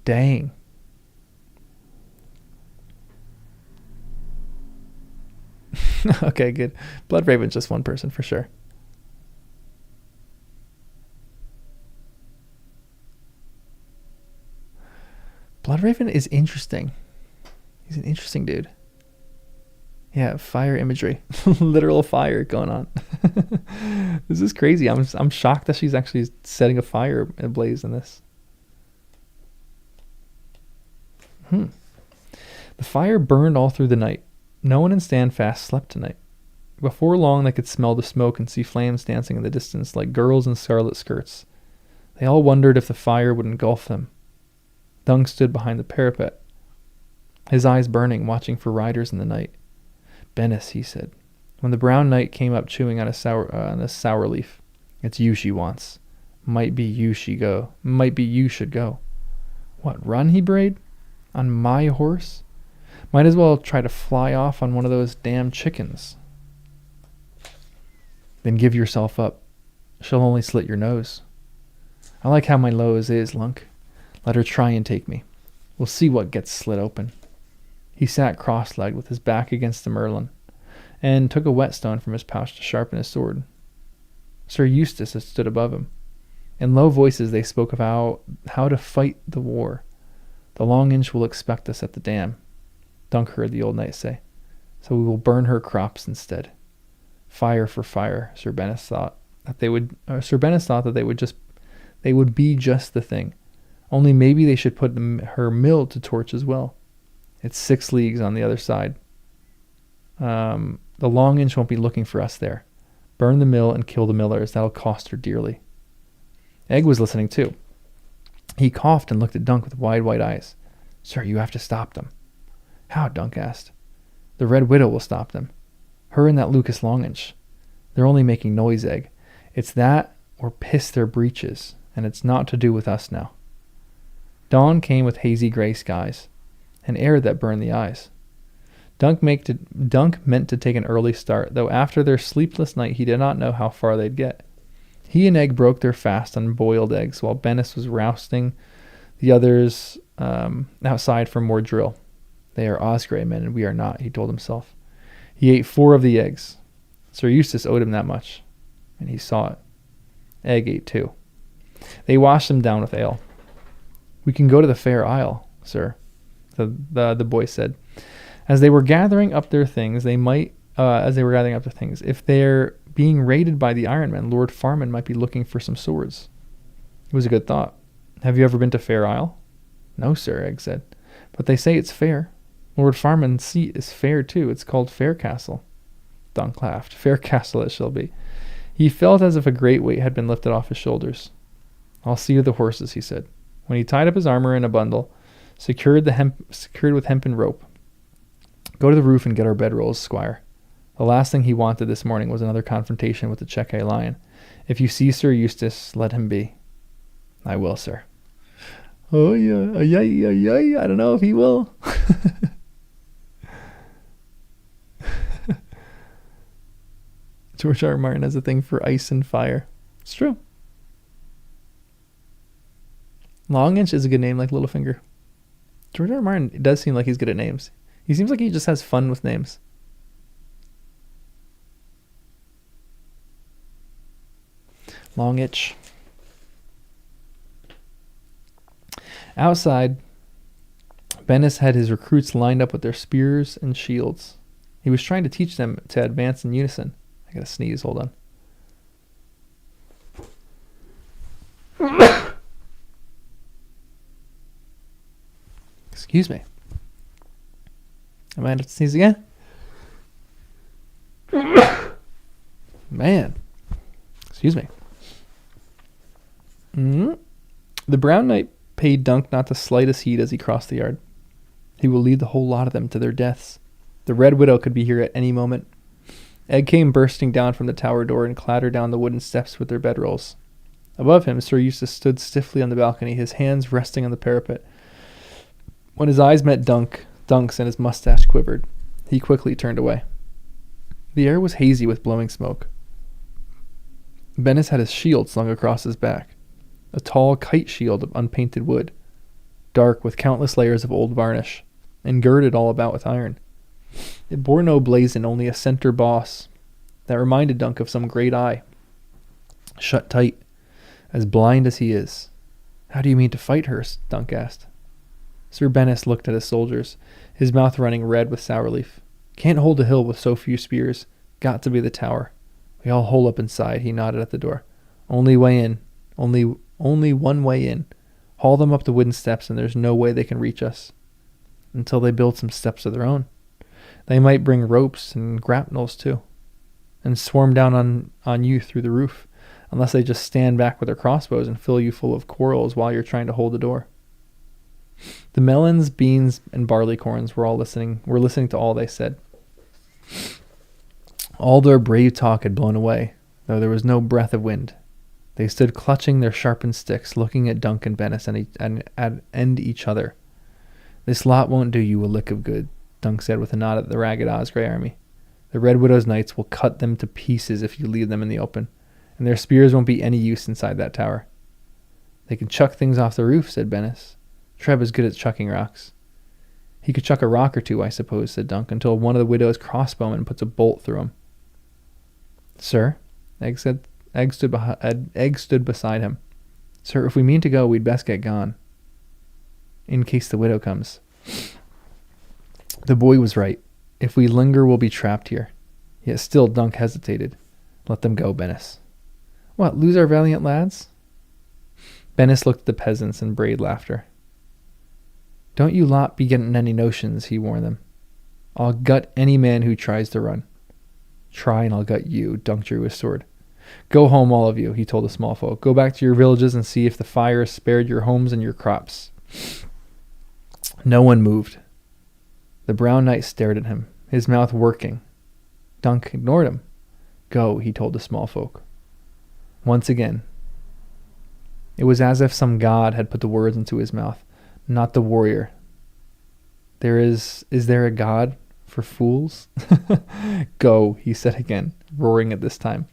Dang. Okay, good. Bloodraven's just one person for sure. Bloodraven is interesting. He's an interesting dude. Yeah, fire imagery. Literal fire going on. This is crazy. I'm shocked that she's actually setting a fire ablaze in this. The fire burned all through the night. No one in Standfast slept tonight. Before long they could smell the smoke and see flames dancing in the distance like girls in scarlet skirts. They all wondered if the fire would engulf them. Dunk stood behind the parapet, his eyes burning, watching for riders in the night. Bennis, he said, when the brown knight came up chewing on a sour leaf. It's you she wants. Might be you should go. What, run, he brayed? On my horse? Might as well try to fly off on one of those damn chickens. Then give yourself up. She'll only slit your nose. I like how my nose is, Lunk. Let her try and take me. We'll see what gets slit open. He sat cross-legged with his back against the merlon, and took a whetstone from his pouch to sharpen his sword. Sir Eustace had stood above him. In low voices they spoke of how to fight the war. The Long Inch will expect us at the dam, Dunk heard the old knight say, so we will burn her crops instead. Fire for fire, Sir Bennis thought that they would be just the thing. Only maybe they should put her mill to torch as well. It's 6 leagues on the other side. The Long Inch won't be looking for us there. Burn the mill and kill the millers. That'll cost her dearly. Egg was listening too. He coughed and looked at Dunk with wide, white eyes. Sir, you have to stop them. How? Dunk asked. The Red Widow will stop them. Her and that Lucas Longinch. They're only making noise, Egg. It's that or piss their breeches, and it's not to do with us now. Dawn came with hazy gray skies, an air that burned the eyes. Dunk meant to take an early start, though after their sleepless night he did not know how far they'd get. He and Egg broke their fast on boiled eggs, while Bennis was rousting the others outside for more drill. They are Osgray men, and we are not, he told himself. He ate 4 of the eggs. Sir Eustace owed him that much, and he saw it. Egg ate 2. They washed them down with ale. We can go to the Fair Isle, sir, the boy said. As they were gathering up their things, if they're being raided by the Ironmen, Lord Farman might be looking for some swords. It was a good thought. Have you ever been to Fair Isle? No, sir, Egg said. But they say it's fair. Lord Farman's seat is fair, too. It's called Fair Castle. Dunk laughed. Fair Castle it shall be. He felt as if a great weight had been lifted off his shoulders. I'll see to the horses, he said, when he tied up his armor in a bundle, secured with hempen rope. Go to the roof and get our bedrolls, squire. The last thing he wanted this morning was another confrontation with the Chequy lion. If you see Sir Eustace, let him be. I will, sir. Oh, yeah. I don't know if he will. George R. R. Martin has a thing for ice and fire. It's true. Longinch is a good name, like Littlefinger. George R. R. Martin, it does seem like he's good at names. He seems like he just has fun with names. Longinch. Outside, Bennis had his recruits lined up with their spears and shields. He was trying to teach them to advance in unison. I gotta sneeze, hold on. Excuse me. I might have to sneeze again. Man. Excuse me. The Brown Knight paid Dunk not the slightest heed as he crossed the yard. He will lead the whole lot of them to their deaths. The Red Widow could be here at any moment. Egg came bursting down from the tower door and clattered down the wooden steps with their bedrolls. Above him, Sir Eustace stood stiffly on the balcony, his hands resting on the parapet. When his eyes met Dunk's and his mustache quivered, he quickly turned away. The air was hazy with blowing smoke. Bennis had his shield slung across his back, a tall kite shield of unpainted wood, dark with countless layers of old varnish, and girded all about with iron. It bore no blazon, only a center boss that reminded Dunk of some great eye, shut tight, as blind as he is. How do you mean to fight her? Dunk asked. Sir Bennis looked at his soldiers, his mouth running red with sour leaf. Can't hold a hill with so few spears. Got to be the tower. We all hole up inside, he nodded at the door. Only way in. Only one way in. Haul them up the wooden steps and there's no way they can reach us. Until they build some steps of their own. They might bring ropes and grapnels too. And swarm down on you through the roof. Unless they just stand back with their crossbows and fill you full of quarrels while you're trying to hold the door. The melons, beans, and barleycorns were listening to all they said. All their brave talk had blown away, though there was no breath of wind. They stood clutching their sharpened sticks, looking at Dunk and Bennis and each other. This lot won't do you a lick of good, Dunk said with a nod at the ragged Osgray army. The Red Widow's knights will cut them to pieces if you leave them in the open, and their spears won't be any use inside that tower. They can chuck things off the roof, said Bennis. Treb is good at chucking rocks. He could chuck a rock or two, I suppose, said Dunk, until one of the widow's crossbowmen puts a bolt through him. Sir, Egg said. Egg stood beside him. Sir, if we mean to go, we'd best get gone. In case the widow comes. The boy was right. If we linger, we'll be trapped here. Yet still Dunk hesitated. Let them go, Bennis. What, lose our valiant lads? Bennis looked at the peasants and brayed laughter. Don't you lot be getting any notions, he warned them. I'll gut any man who tries to run. Try and I'll gut you, Dunk drew his sword. Go home, all of you, he told the small folk. Go back to your villages and see if the fire has spared your homes and your crops. No one moved. The Brown Knight stared at him, his mouth working. Dunk ignored him. Go, he told the small folk. Once again. It was as if some god had put the words into his mouth, not the warrior. Is there a god for fools? Go, he said again, roaring at this time.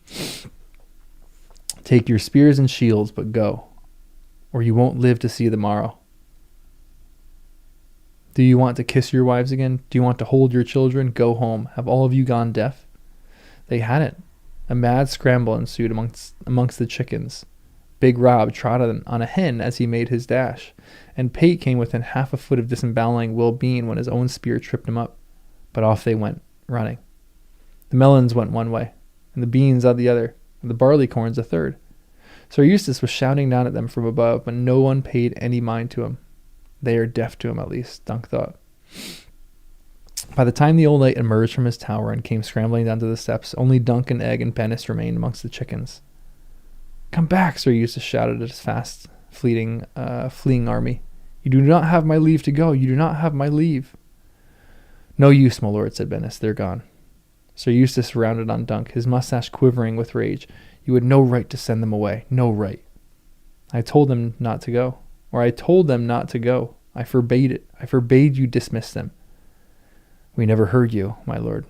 Take your spears and shields, but go, or you won't live to see the morrow. Do you want to kiss your wives again? Do you want to hold your children? Go home. Have all of you gone deaf? They hadn't. A mad scramble ensued amongst the chickens. Big Rob trotted on a hen as he made his dash, and Pate came within half a foot of disemboweling Will Bean when his own spear tripped him up. But off they went, running. The melons went one way, and the beans on the other, and the barleycorns a third. Sir Eustace was shouting down at them from above, but no one paid any mind to him. They are deaf to him, at least, Dunk thought. By the time the old knight emerged from his tower and came scrambling down to the steps, only Dunk and Egg and Bennis remained amongst the chickens. Come back, Sir Eustace shouted at his fast, fleeing army. You do not have my leave to go. You do not have my leave. No use, my lord, said Bennis. They're gone. Sir Eustace rounded on Dunk, his mustache quivering with rage. You had no right to send them away. No right. I told them not to go. I forbade it. I forbade you dismiss them. We never heard you, my lord.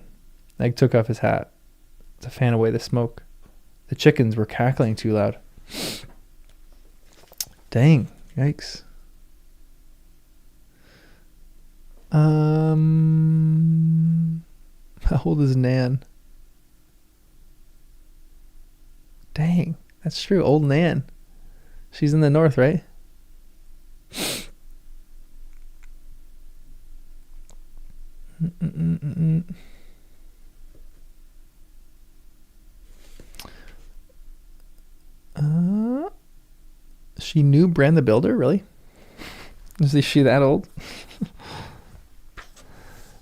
Egg took off his hat to fan away the smoke. The chickens were cackling too loud. Dang. Yikes. How old is Nan? Dang. That's true. Old Nan. She's in the north, right? She knew Bran the Builder, really? Is she that old?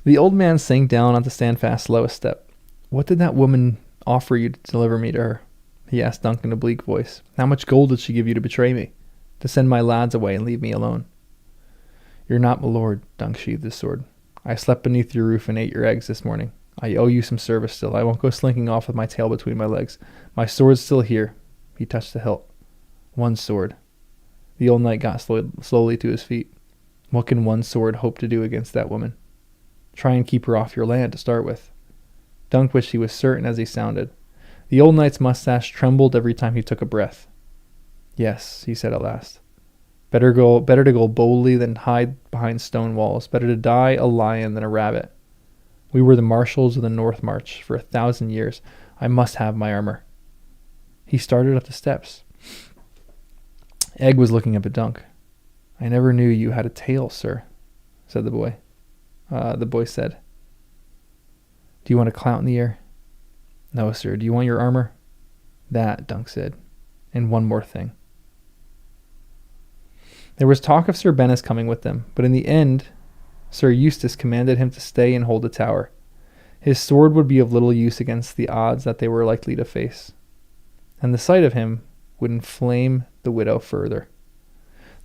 The old man sank down onto Standfast's lowest step. What did that woman offer you to deliver me to her? He asked Dunk in a bleak voice. How much gold did she give you to betray me? To send my lads away and leave me alone? You're not my lord, Dunk sheathed his sword. I slept beneath your roof and ate your eggs this morning. I owe you some service still. I won't go slinking off with my tail between my legs. My sword's still here. He touched the hilt. One sword. The old knight got slowly to his feet. What can one sword hope to do against that woman? Try and keep her off your land to start with. Dunk wished he was certain as he sounded. The old knight's mustache trembled every time he took a breath. Yes, he said at last. Better to go boldly than hide behind stone walls. Better to die a lion than a rabbit. We were the marshals of the North March for 1,000 years. I must have my armor. He started up the steps. Egg was looking up at Dunk. I never knew you had a tail, sir, said the boy. The boy said. Do you want a clout in the air? No, sir. Do you want your armor? That, Dunk said. And one more thing. There was talk of Sir Bennis coming with them, but in the end, Sir Eustace commanded him to stay and hold the tower. His sword would be of little use against the odds that they were likely to face, and the sight of him would inflame the widow further.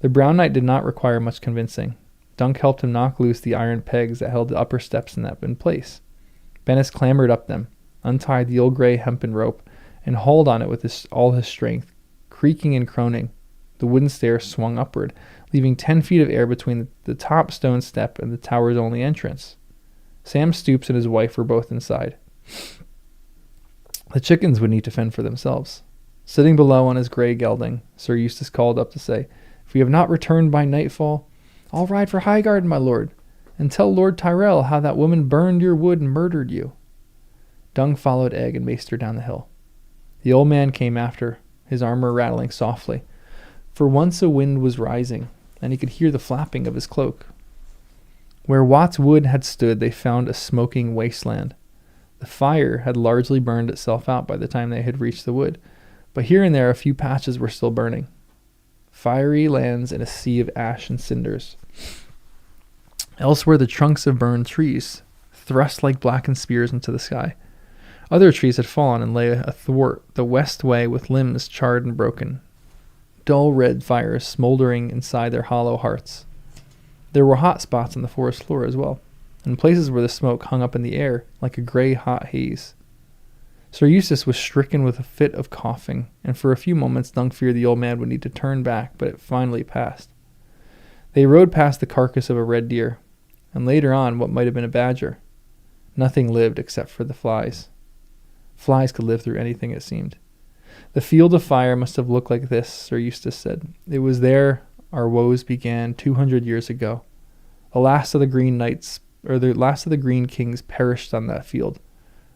The Brown Knight did not require much convincing. Dunk helped him knock loose the iron pegs that held the upper steps in place. Bennis clambered up them, untied the old gray hempen rope, and hauled on it with all his strength. Creaking and groaning, the wooden stairs swung upward, leaving 10 feet of air between the top stone step and the tower's only entrance. Sam Stoops and his wife were both inside. The chickens would need to fend for themselves. Sitting below on his gray gelding, Sir Eustace called up to say, If we have not returned by nightfall, I'll ride for Highgarden, my lord, and tell Lord Tyrell how that woman burned your wood and murdered you. Dunk followed Egg and maced her down the hill. The old man came after, his armor rattling softly. For once a wind was rising, and he could hear the flapping of his cloak. Where Wat's wood had stood, they found a smoking wasteland. The fire had largely burned itself out by the time they had reached the wood, but here and there a few patches were still burning. Fiery lands in a sea of ash and cinders. Elsewhere the trunks of burned trees thrust like blackened spears into the sky. Other trees had fallen and lay athwart the west way with limbs charred and broken. Dull red fires smoldering inside their hollow hearts. There were hot spots on the forest floor as well, and places where the smoke hung up in the air like a gray hot haze. Sir Eustace was stricken with a fit of coughing, and for a few moments Dunk feared the old man would need to turn back, but it finally passed. They rode past the carcass of a red deer, and later on what might have been a badger. Nothing lived except for the flies. Flies could live through anything, it seemed. The field of fire must have looked like this, Sir Eustace said. It was there our woes began 200 years ago. The last of the green kings perished on that field,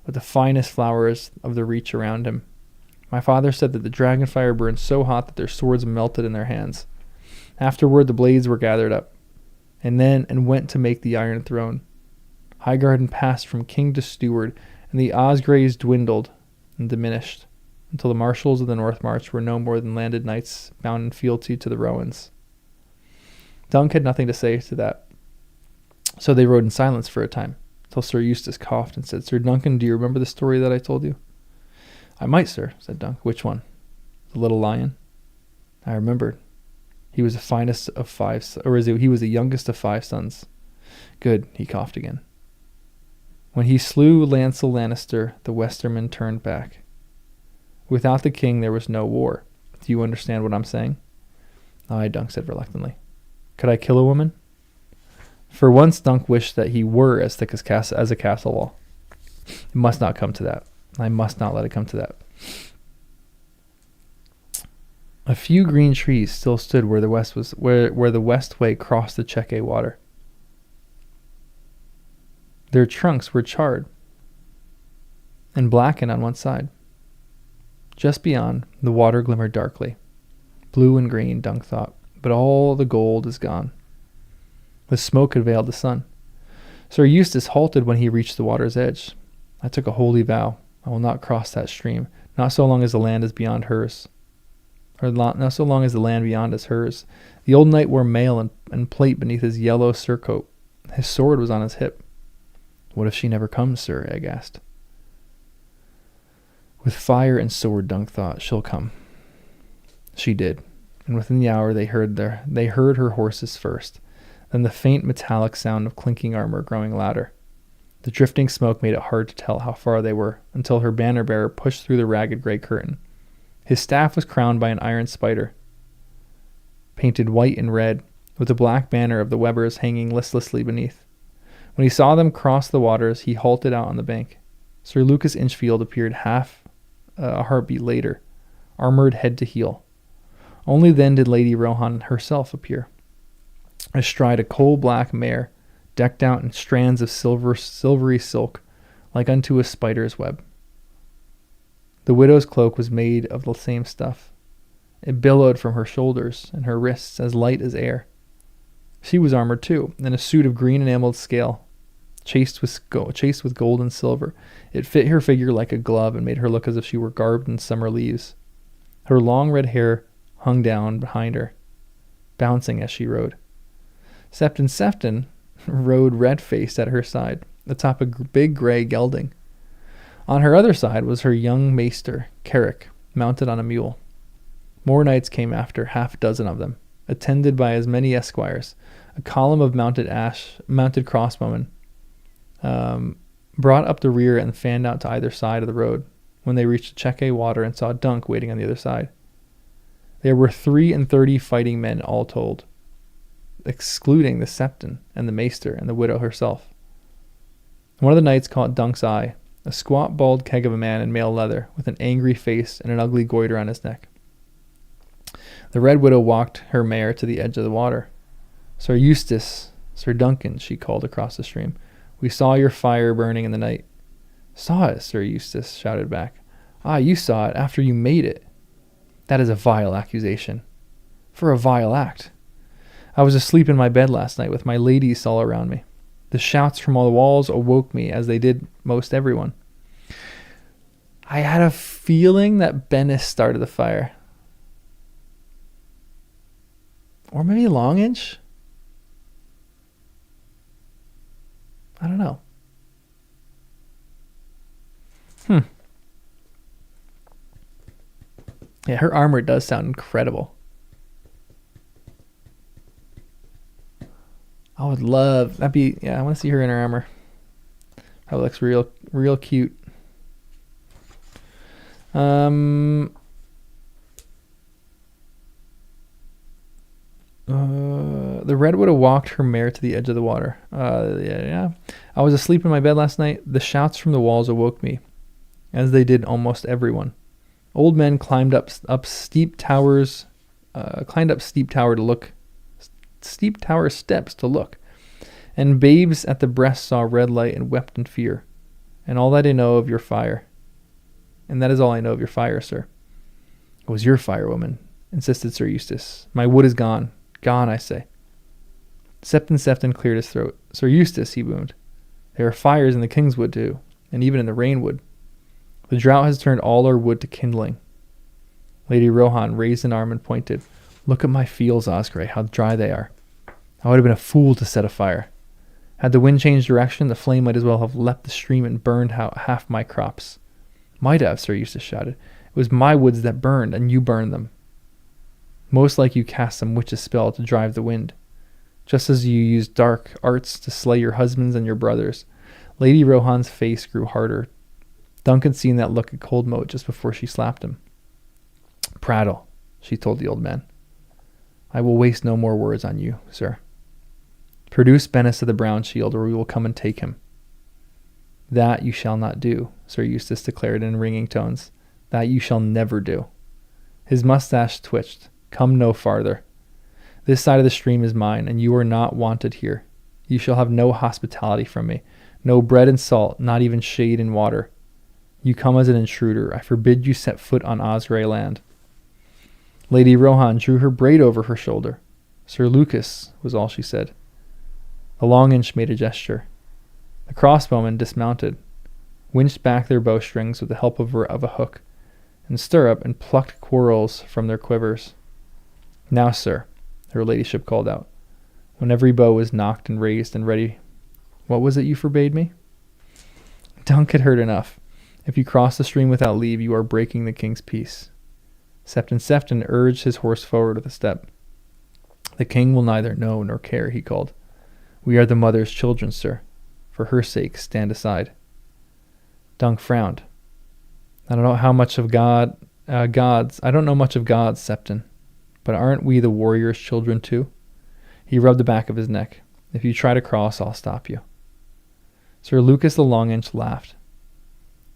with the finest flowers of the reach around him. My father said that the dragon fire burned so hot that their swords melted in their hands. Afterward the blades were gathered up, and went to make the Iron Throne. Highgarden passed from king to steward, and the Osgreys dwindled and diminished, until the marshals of the North March were no more than landed knights bound in fealty to the Rowans. Dunk had nothing to say to that, so they rode in silence for a time, till Sir Eustace coughed and said, Sir Duncan, do you remember the story that I told you? I might, sir, said Dunk. Which one? The little lion? I remembered. He was the finest of five, he was the youngest of 5 sons. Good, he coughed again. When he slew Lancel Lannister, the Westermen turned back. Without the king, there was no war. Do you understand what I'm saying? Aye, Dunk said reluctantly. Could I kill a woman? For once, Dunk wished that he were as thick as a castle wall. It must not come to that. I must not let it come to that. A few green trees still stood where the west way crossed the Chequy water. Their trunks were charred and blackened on one side. Just beyond, the water glimmered darkly. Blue and green, Dunk thought, but all the gold is gone. The smoke had veiled the sun. Sir Eustace halted when he reached the water's edge. I took a holy vow. I will not cross that stream, not so long as the land is beyond hers. not so long as the land beyond is hers. The old knight wore mail and plate beneath his yellow surcoat. His sword was on his hip. What if she never comes, sir? Egg asked. With fire and sword, Dunk thought, she'll come. She did, and within the hour they heard her horses first, then the faint metallic sound of clinking armor growing louder. The drifting smoke made it hard to tell how far they were, until her banner bearer pushed through the ragged gray curtain. His staff was crowned by an iron spider, painted white and red, with a black banner of the Webbers hanging listlessly beneath. When he saw them cross the waters, he halted out on the bank. Sir Lucas Inchfield appeared half a heartbeat later, armored head to heel. Only then did Lady Rohan herself appear, astride a coal-black mare, decked out in strands of silvery silk, like unto a spider's web. The widow's cloak was made of the same stuff. It billowed from her shoulders and her wrists as light as air. She was armored too, in a suit of green enameled scale, chased with gold and silver. It fit her figure like a glove and made her look as if she were garbed in summer leaves. Her long red hair hung down behind her, bouncing as she rode. Septon Sefton rode red-faced at her side, atop a big gray gelding. On her other side was her young maester, Carrick, mounted on a mule. More knights came after, half a dozen of them, attended by as many esquires. A column of mounted crossbowmen brought up the rear and fanned out to either side of the road when they reached the Chequy water and saw Dunk waiting on the other side. There were 33 fighting men all told, excluding the Septon and the maester and the widow herself. One of the knights caught Dunk's eye, a squat, bald keg of a man in mail leather, with an angry face and an ugly goiter on his neck. The Red Widow walked her mare to the edge of the water. Sir Eustace, Sir Duncan, she called across the stream. We saw your fire burning in the night. Saw it, Sir Eustace shouted back. Ah, you saw it after you made it. That is a vile accusation. For a vile act. I was asleep in my bed last night with my ladies all around me. The shouts from all the walls awoke me, as they did most everyone. I had a feeling that Bennis started the fire. Or maybe Longinch? I don't know. Yeah, her armor does sound incredible. I would love that'd be I want to see her in her armor. That looks real cute. The Red Widow walked her mare to the edge of the water. Yeah. I was asleep in my bed last night. The shouts from the walls awoke me, as they did almost everyone. Old men climbed up steep tower steps to look, and babes at the breast saw red light and wept in fear. And all that I know of your fire, and that is all I know of your fire, sir. It was your fire, woman, insisted Sir Eustace. My wood is gone. Gone, I say. Septon Sefton cleared his throat. Sir Eustace, he boomed. There are fires in the Kingswood too, and even in the Rainwood. The drought has turned all our wood to kindling. Lady Rohan raised an arm and pointed. Look at my fields, Osgray, how dry they are. I would have been a fool to set a fire. Had the wind changed direction, the flame might as well have leapt the stream and burned out half my crops. Might have, Sir Eustace shouted. It was my woods that burned, and you burned them. Most like you cast some witch's spell to drive the wind, just as you used dark arts to slay your husbands and your brothers. Lady Rohan's face grew harder. Duncan seen that look at Cold Moat just before she slapped him. Prattle, she told the old man. I will waste no more words on you, sir. Produce Bennis of the Brown Shield, or we will come and take him. That you shall not do, Sir Eustace declared in ringing tones. That you shall never do. His mustache twitched. Come no farther. This side of the stream is mine, and you are not wanted here. You shall have no hospitality from me, no bread and salt, not even shade and water. You come as an intruder. I forbid you set foot on Osgray land. Lady Rohan drew her braid over her shoulder. Sir Lucas, was all she said. The Longinch made a gesture. The crossbowmen dismounted, winched back their bowstrings with the help of a hook, and stirrup and plucked quarrels from their quivers. Now, sir, her ladyship called out, when every bow was knocked and raised and ready, what was it you forbade me? Dunk had heard enough. If you cross the stream without leave, you are breaking the king's peace. Sefton urged his horse forward with a step. The king will neither know nor care, he called. We are the mother's children, sir. For her sake, stand aside. Dunk frowned. I don't know much of gods, Sefton, but aren't we the warrior's children too? He rubbed the back of his neck. If you try to cross, I'll stop you. Sir Lucas the Longinch laughed.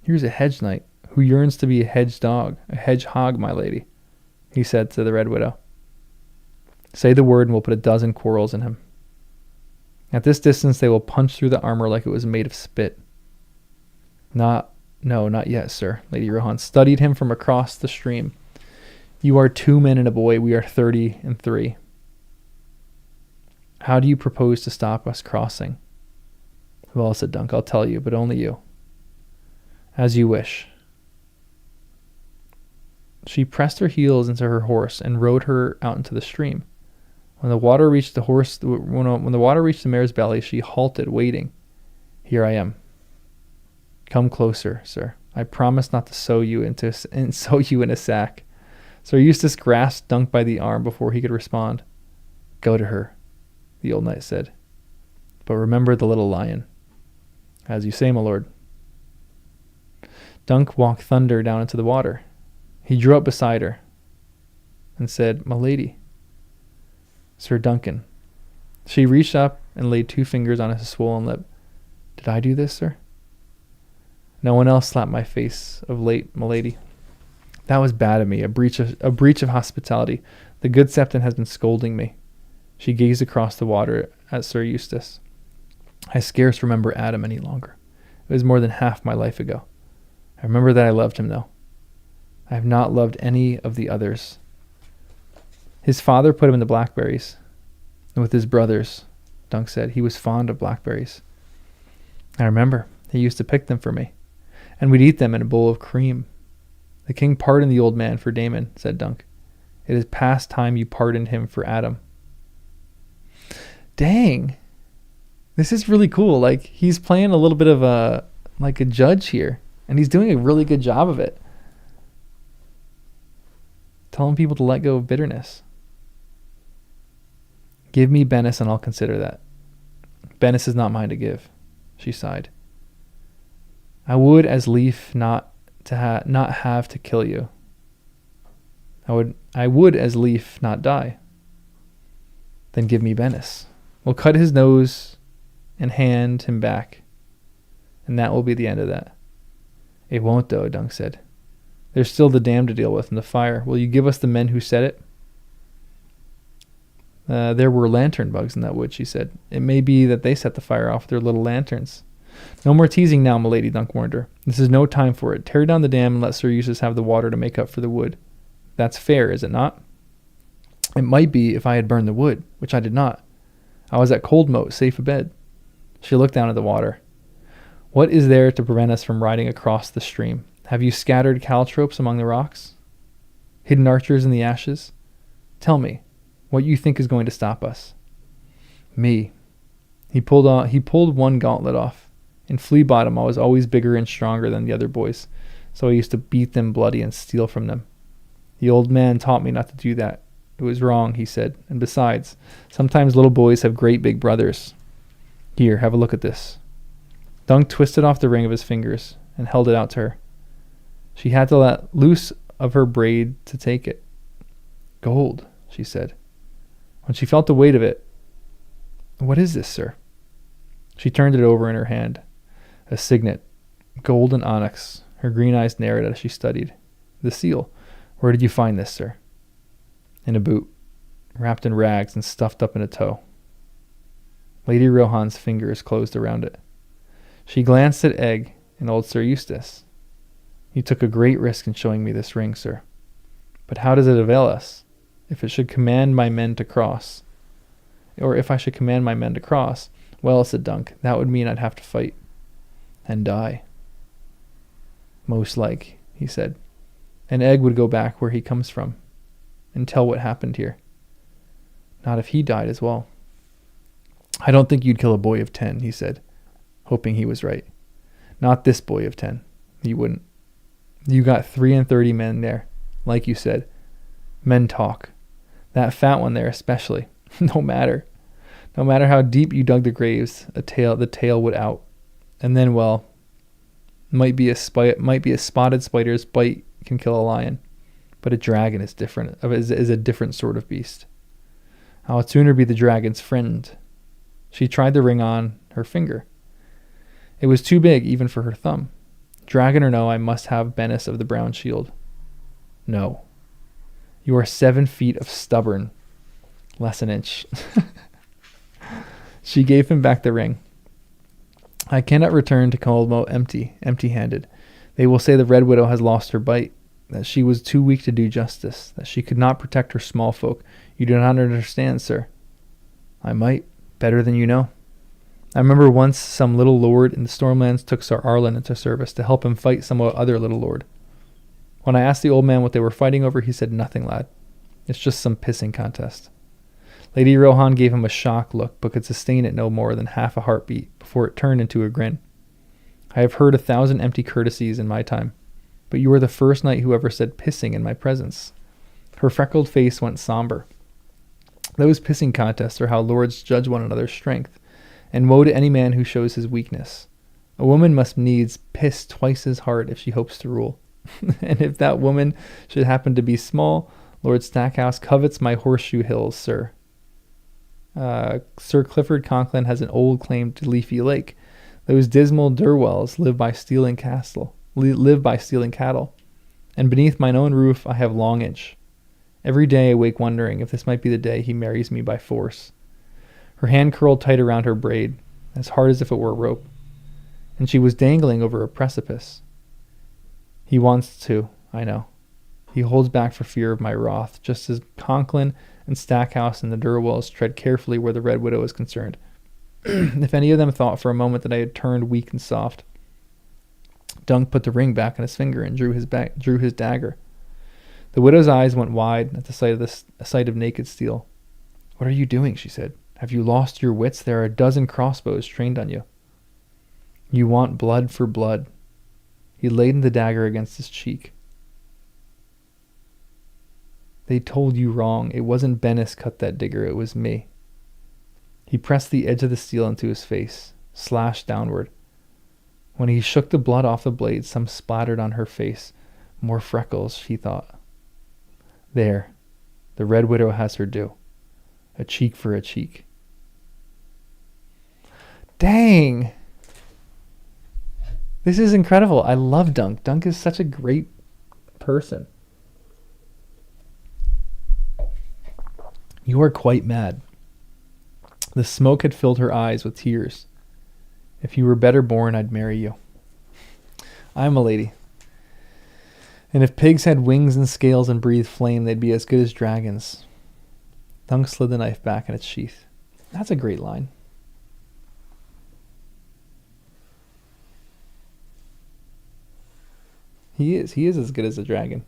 Here's a hedge knight who yearns to be a hedgehog, my lady, he said to the Red Widow. Say the word and we'll put a dozen quarrels in him. At this distance they will punch through the armor like it was made of spit. Not yet, sir. Lady Rohan studied him from across the stream. You are 2 men and a boy. We are 33. How do you propose to stop us crossing? Well, said Dunk, I'll tell you, but only you. As you wish. She pressed her heels into her horse and rode her out into the stream. When the water reached the mare's belly, she halted, waiting. Here I am. Come closer, sir. I promise not to sew you in a sack. Sir Eustace grasped Dunk by the arm before he could respond. Go to her, the old knight said. But remember the little lion. As you say, my lord. Dunk walked thunder down into the water. He drew up beside her and said, My lady. Sir Duncan. She reached up and laid 2 fingers on his swollen lip. Did I do this, sir? No one else slapped my face of late, my lady. That was bad of me, a breach of hospitality. The good Sefton has been scolding me. She gazed across the water at Sir Eustace. I scarce remember Adam any longer. It was more than half my life ago. I remember that I loved him, though. I have not loved any of the others. His father put him in the blackberries. And with his brothers, Dunk said, he was fond of blackberries. I remember. He used to pick them for me. And we'd eat them in a bowl of cream. The king pardoned the old man for Damon, said Dunk. It is past time you pardoned him for Adam. Dang. This is really cool. Like, he's playing a little bit of a judge here. And he's doing a really good job of it. Telling people to let go of bitterness. Give me Bennis and I'll consider that. Bennis is not mine to give, she sighed. I would as lief not have to kill you. I would as lief not die. Then give me Bennis. We'll cut his nose and hand him back. And that will be the end of that. It won't, though, Dunk said. There's still the dam to deal with and the fire. Will you give us the men who set it? There were lantern bugs in that wood, she said. It may be that they set the fire off with their little lanterns. No more teasing now, milady, Dunk warned her. This is no time for it. Tear down the dam and let Sir Eustace have the water to make up for the wood. That's fair, is it not? It might be if I had burned the wood, which I did not. I was at Coldmoat, safe abed. She looked down at the water. What is there to prevent us from riding across the stream? Have you scattered caltropes among the rocks? Hidden archers in the ashes? Tell me, what you think is going to stop us? Me. He pulled one gauntlet off. In Flea Bottom, I was always bigger and stronger than the other boys, so I used to beat them bloody and steal from them. The old man taught me not to do that. It was wrong, he said, and besides, sometimes little boys have great big brothers. Here, have a look at this. Dunk twisted off the ring of his fingers and held it out to her. She had to let loose of her braid to take it. Gold, she said. When she felt the weight of it, what is this, sir? She turned it over in her hand. A signet, gold and onyx. Her green eyes narrowed as she studied. The seal. Where did you find this, sir? In a boot, wrapped in rags and stuffed up in a toe. Lady Rohan's fingers closed around it. She glanced at Egg and old Sir Eustace. You took a great risk in showing me this ring, sir. But how does it avail us? If it should command my men to cross. Or if I should command my men to cross, well, said Dunk, that would mean I'd have to fight. And die. Most like, he said. An egg would go back where he comes from and tell what happened here. Not if he died as well. I don't think you'd kill a boy of 10, he said, hoping he was right. Not this boy of 10. You wouldn't. You got 33 men there, like you said. Men talk. That fat one there especially. No matter how deep you dug the graves, the tail would out. And then, well, might be a spotted spider's bite can kill a lion, but a dragon is different. Is a different sort of beast. I would sooner be the dragon's friend. She tried the ring on her finger. It was too big even for her thumb. Dragon or no, I must have Bennis of the Brown Shield. No. You are 7 feet of stubborn. Less an inch. She gave him back the ring. I cannot return to Kolmo empty-handed. They will say the Red Widow has lost her bite, that she was too weak to do justice, that she could not protect her small folk. You do not understand, sir. I might, better than you know. I remember once some little lord in the Stormlands took Sir Arlen into service to help him fight some other little lord. When I asked the old man what they were fighting over, he said, "Nothing, lad. It's just some pissing contest." Lady Rohan gave him a shocked look, but could sustain it no more than half a heartbeat before it turned into a grin. I have heard 1,000 empty courtesies in my time, but you are the first knight who ever said pissing in my presence. Her freckled face went somber. Those pissing contests are how lords judge one another's strength, and woe to any man who shows his weakness. A woman must needs piss twice as hard if she hopes to rule. And if that woman should happen to be small, Lord Stackhouse covets my horseshoe hills, sir. Sir Clifford Conklin has an old claim to Leafy Lake. Those dismal Durwells live by stealing cattle, and beneath mine own roof I have Longedge. Every day I wake wondering if this might be the day he marries me by force. Her hand curled tight around her braid, as hard as if it were a rope, and she was dangling over a precipice. He wants to, I know. He holds back for fear of my wrath, just as Conklin and Stackhouse and the Durwells tread carefully where the Red Widow is concerned. If any of them thought for a moment that I had turned weak and soft, Dunk put the ring back on his finger and drew his dagger. The widow's eyes went wide at the sight of naked steel. "What are you doing?" she said. "Have you lost your wits? There are a dozen crossbows trained on you." "You want blood for blood." He laid the dagger against his cheek. "They told you wrong. It wasn't Bennis cut that digger. It was me." He pressed the edge of the steel into his face, slashed downward. When he shook the blood off the blade, some splattered on her face. More freckles, she thought. There, the Red Widow has her due. A cheek for a cheek. Dang! This is incredible. I love Dunk. Dunk is such a great person. You are quite mad. The smoke had filled her eyes with tears. If you were better born, I'd marry you. I'm a lady. And if pigs had wings and scales and breathed flame, they'd be as good as dragons. Dunk slid the knife back in its sheath. That's a great line. He is as good as a dragon.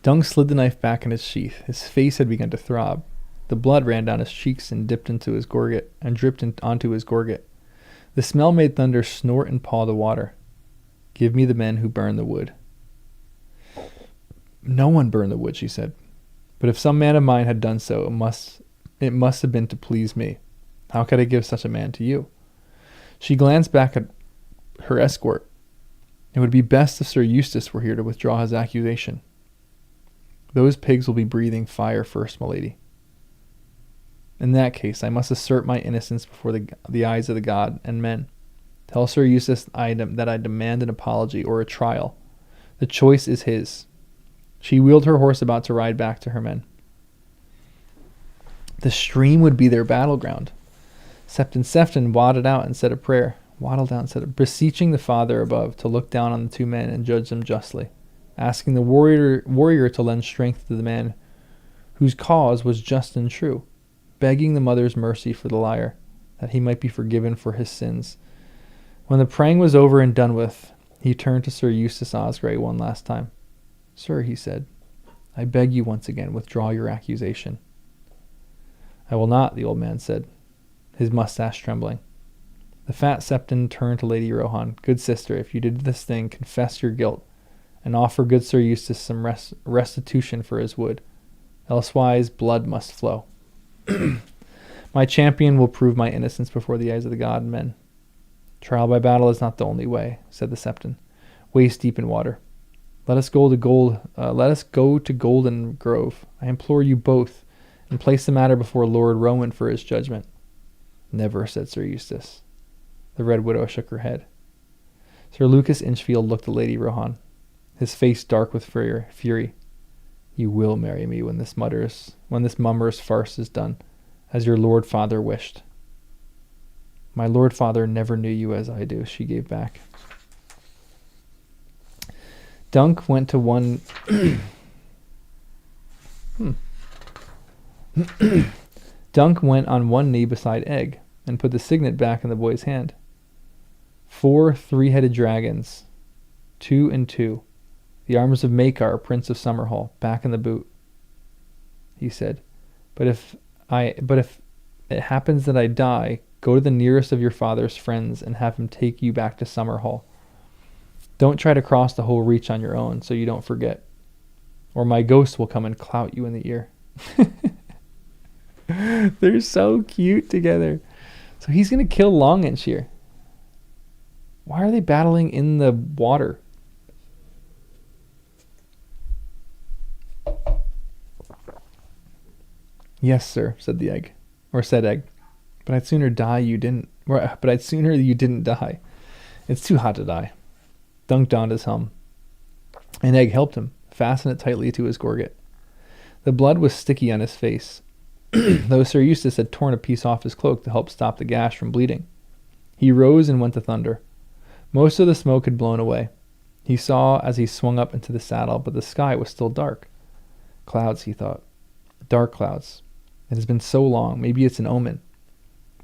Dunk slid the knife back in its sheath. His face had begun to throb. The blood ran down his cheeks and dripped onto his gorget. The smell made Thunder snort and paw the water. Give me the men who burn the wood. No one burned the wood, she said. But if some man of mine had done so, it must have been to please me. How could I give such a man to you? She glanced back at her escort. It would be best if Sir Eustace were here to withdraw his accusation. Those pigs will be breathing fire first, my lady. In that case, I must assert my innocence before the eyes of the god and men. Tell Sir Eustace that I demand an apology or a trial. The choice is his. She wheeled her horse about to ride back to her men. The stream would be their battleground. Septon Sefton waddled out and said a prayer, beseeching the Father above to look down on the two men and judge them justly, asking the warrior to lend strength to the man whose cause was just and true, begging the mother's mercy for the liar, that he might be forgiven for his sins. When the praying was over and done with, He turned to Sir Eustace Osgrey one last time. Sir, he said, I beg you once again, withdraw your accusation. I will not, the old man said, his mustache trembling. The fat septon turned to Lady Rohan. Good sister, if you did this thing, confess your guilt, and offer good Sir Eustace some restitution for his wood. Elsewise, blood must flow. My champion will prove my innocence before the eyes of the god and men. Trial by battle is not the only way, said the septon, waist deep in water. Let us go to Golden Grove. I implore you both, and place the matter before Lord Rowan for his judgment. Never, said Sir Eustace. The Red Widow shook her head. Sir Lucas Inchfield looked at Lady Rohan, his face dark with fury. You will marry me when this mummer's farce is done, as your Lord Father wished. My Lord Father never knew you as I do, she gave back. Dunk went to one... Dunk went on one knee beside Egg, and put the signet back in the boy's hand. 4 three-headed dragons, 2 and 2, the arms of Makar, Prince of Summerhall, back in the boot. He said, But if it happens that I die, go to the nearest of your father's friends and have him take you back to Summerhall. Don't try to cross the whole reach on your own, so you don't forget, or my ghost will come and clout you in the ear. They're so cute together. So he's going to kill Longinch here. Why are they battling in the water? Yes, sir, said the egg. Or said Egg. But I'd sooner you didn't die. It's too hot to die. Dunk donned his helm. And Egg helped him, fasten it tightly to his gorget. The blood was sticky on his face, though Sir Eustace had torn a piece off his cloak to help stop the gash from bleeding. He rose and went to Thunder. Most of the smoke had blown away. He saw as he swung up into the saddle, but the sky was still dark. Clouds, he thought. Dark clouds. It has been so long. Maybe it's an omen.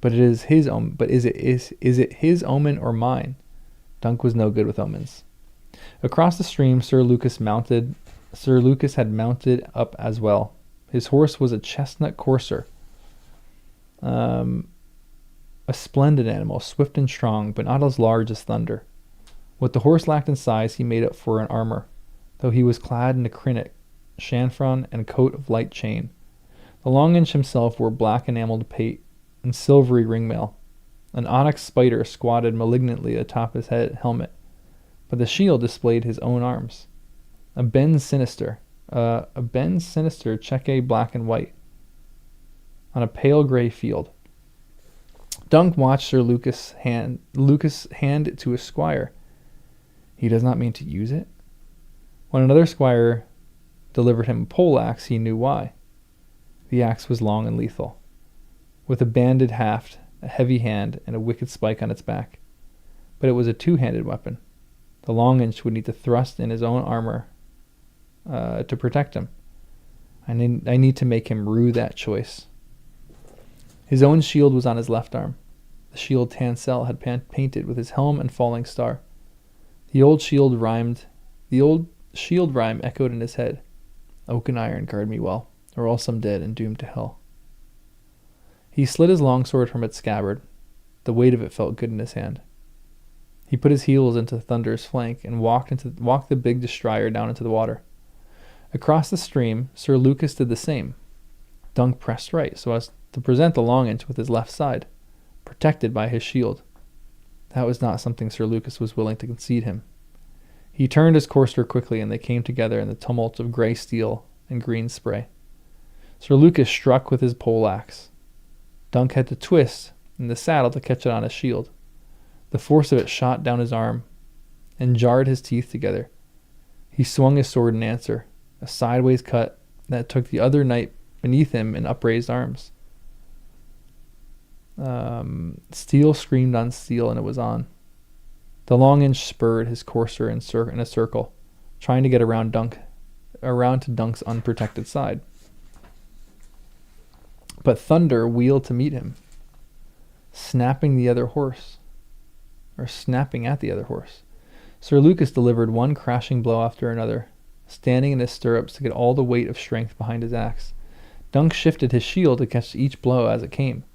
But it is his omen. But is it his omen or mine? Dunk was no good with omens. Across the stream, Sir Lucas had mounted up as well. His horse was a chestnut courser, a splendid animal, swift and strong, but not as large as Thunder. What the horse lacked in size, he made up for in armor, though he was clad in a crinic, chanfron, and coat of light chain. The Longinch himself wore black enameled pate and silvery ringmail. An onyx spider squatted malignantly atop his helmet, but the shield displayed his own arms. A Ben Sinister chequet black and white, on a pale gray field. Dunk watched Sir Lucas hand it to his squire. He does not mean to use it? When another squire delivered him a poleaxe, he knew why. The axe was long and lethal, with a banded haft, a heavy hand, and a wicked spike on its back. But it was a two-handed weapon. The Longinch would need to thrust in his own armor to protect him. I need to make him rue that choice. His own shield was on his left arm. The shield Tansel had painted with his helm and falling star. The old shield rhyme echoed in his head. Oak and iron guard me well, or else I'm dead and doomed to hell. He slid his longsword from its scabbard. The weight of it felt good in his hand. He put his heels into Thunder's flank and walked the big destrier down into the water. Across the stream, Sir Lucas did the same. Dunk pressed right so as to present the Longinch with his left side, protected by his shield. That was not something Sir Lucas was willing to concede him. He turned his courser quickly, and they came together in the tumult of grey steel and green spray. Sir Lucas struck with his poleaxe. Dunk had to twist in the saddle to catch it on his shield. The force of it shot down his arm and jarred his teeth together. He swung his sword in answer, a sideways cut that took the other knight beneath him in upraised arms. Steel screamed on steel, and it was on. The Longinch spurred his courser in a circle, trying to get around to Dunk's unprotected side. But Thunder wheeled to meet him, snapping at the other horse. Sir Lucas delivered one crashing blow after another, standing in his stirrups to get all the weight of strength behind his axe. Dunk shifted his shield to catch each blow as it came.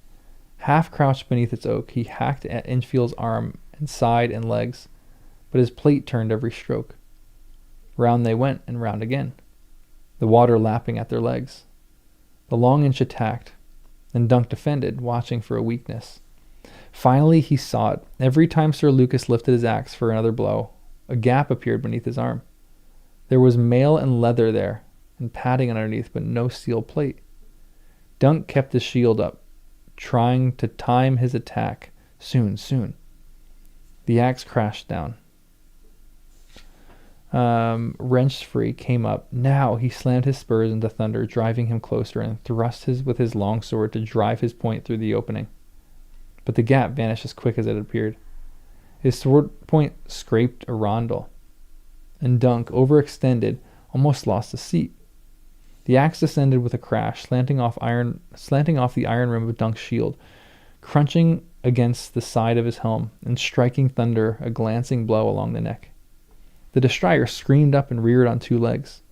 Half crouched beneath its oak, he hacked at Inchfield's arm and side and legs, but his plate turned every stroke. Round they went, and round again, the water lapping at their legs. The Long Inch attacked, and Dunk defended, watching for a weakness. Finally he saw it. Every time Sir Lucas lifted his axe for another blow, a gap appeared beneath his arm. There was mail and leather there, and padding underneath, but no steel plate. Dunk kept his shield up, trying to time his attack. Soon. The axe crashed down. Wrenched free, came up. Now he slammed his spurs into Thunder, driving him closer, and thrust with his long sword to drive his point through the opening. But the gap vanished as quick as it appeared. His sword point scraped a rondel, and Dunk, overextended, almost lost his seat. The axe descended with a crash, slanting off the iron rim of Dunk's shield, crunching against the side of his helm, and striking Thunder a glancing blow along the neck. The Destrier screamed up and reared on two legs,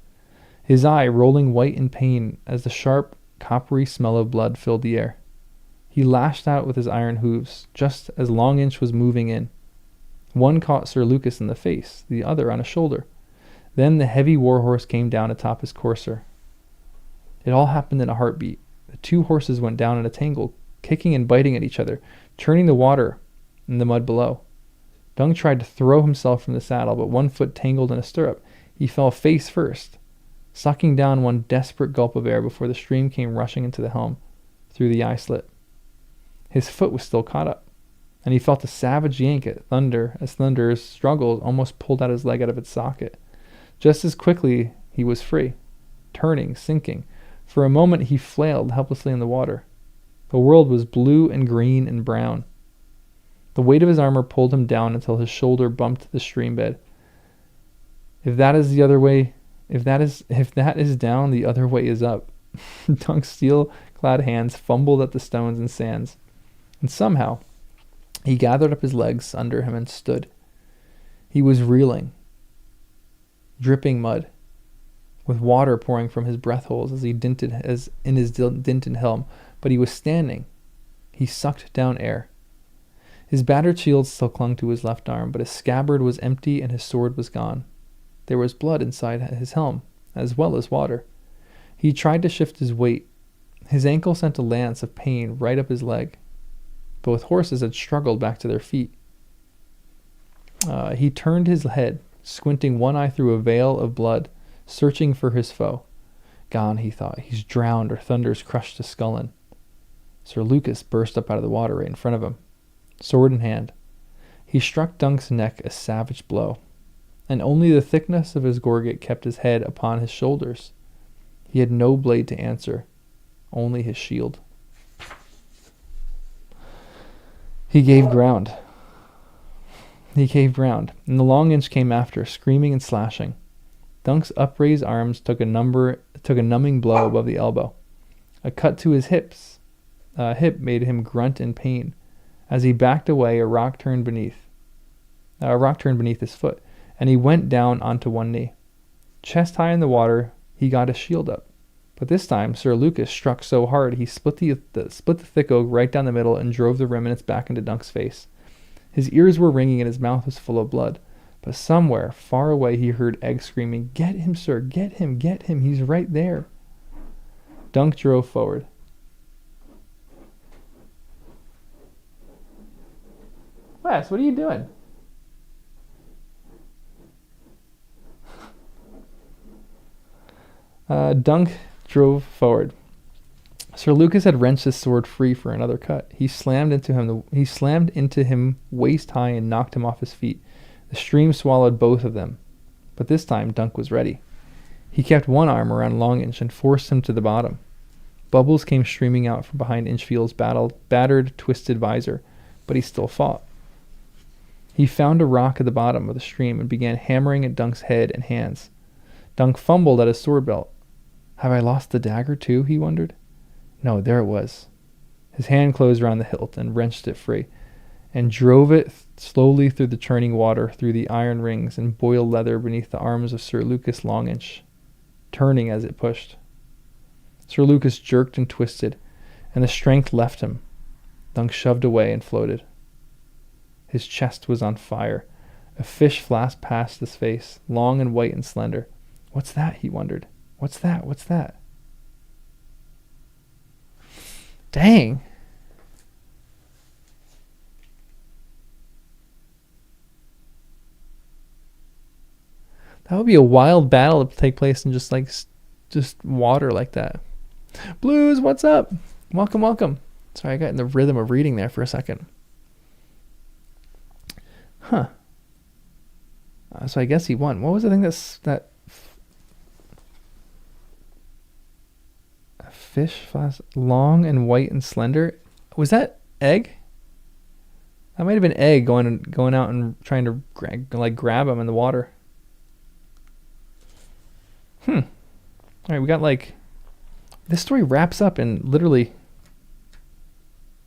his eye rolling white in pain as the sharp, coppery smell of blood filled the air. He lashed out with his iron hooves, just as Long Inch was moving in. One caught Sir Lucas in the face, the other on a shoulder. Then the heavy warhorse came down atop his courser. It all happened in a heartbeat. The two horses went down in a tangle, kicking and biting at each other, churning the water in the mud below. Dunk tried to throw himself from the saddle, but one foot tangled in a stirrup. He fell face first, sucking down one desperate gulp of air before the stream came rushing into the helm, through the eye slit. His foot was still caught up, and he felt a savage yank at Thunder as Thunder's struggles almost pulled out his leg out of its socket. Just as quickly he was free, turning, sinking. For a moment he flailed helplessly in the water. The world was blue and green and brown. The weight of his armor pulled him down until his shoulder bumped the stream bed. If that is down, the other way is up. Dunk's steel-clad hands fumbled at the stones and sands, and somehow he gathered up his legs under him and stood. He was reeling, dripping mud, with water pouring from his breath holes as in his dinted helm, but he was standing. He sucked down air. His battered shield still clung to his left arm, but his scabbard was empty and his sword was gone. There was blood inside his helm, as well as water. He tried to shift his weight. His ankle sent a lance of pain right up his leg. Both horses had struggled back to their feet. He turned his head, squinting one eye through a veil of blood, searching for his foe. Gone, he thought. He's drowned or Thunder's crushed his skull in. Sir Lucas burst up out of the water right in front of him, sword in hand. He struck Dunk's neck a savage blow, and only the thickness of his gorget kept his head upon his shoulders. He had no blade to answer, only his shield. He gave ground, and the Long Inch came after, screaming and slashing. Dunk's upraised arms took a numbing blow above the elbow. A cut to his hip made him grunt in pain. As he backed away, a rock turned beneath his foot, and he went down onto one knee. Chest high in the water, he got his shield up. But this time, Sir Lucas struck so hard he split the thick oak right down the middle and drove the remnants back into Dunk's face. His ears were ringing and his mouth was full of blood. But somewhere, far away, he heard Egg screaming, "Get him, sir! Get him! Get him! He's right there!" Dunk drove forward. Wes, what are you doing? Dunk drove forward. Sir Lucas had wrenched his sword free for another cut. He slammed into him waist high and knocked him off his feet. The stream swallowed both of them, but this time Dunk was ready. He kept one arm around Long Inch and forced him to the bottom. Bubbles came streaming out from behind Inchfield's battered, twisted visor, but he still fought. He found a rock at the bottom of the stream and began hammering at Dunk's head and hands. Dunk fumbled at his sword belt. Have I lost the dagger too, he wondered. No, there it was. His hand closed around the hilt and wrenched it free, and drove it slowly through the churning water, through the iron rings and boiled leather beneath the arms of Sir Lucas Longinch, turning as it pushed. Sir Lucas jerked and twisted, and the strength left him. Dunk shoved away and floated. His chest was on fire. A fish flashed past his face, long and white and slender. What's that? He wondered. What's that? What's that? Dang. That would be a wild battle to take place in just water like that. Blues, what's up? Welcome, welcome. Sorry, I got in the rhythm of reading there for a second. Huh. So I guess he won. What was the thing that a fish flash long and white and slender? Was that egg? That might have been egg going out and trying to grab him in the water. All right, we got this story wraps up in literally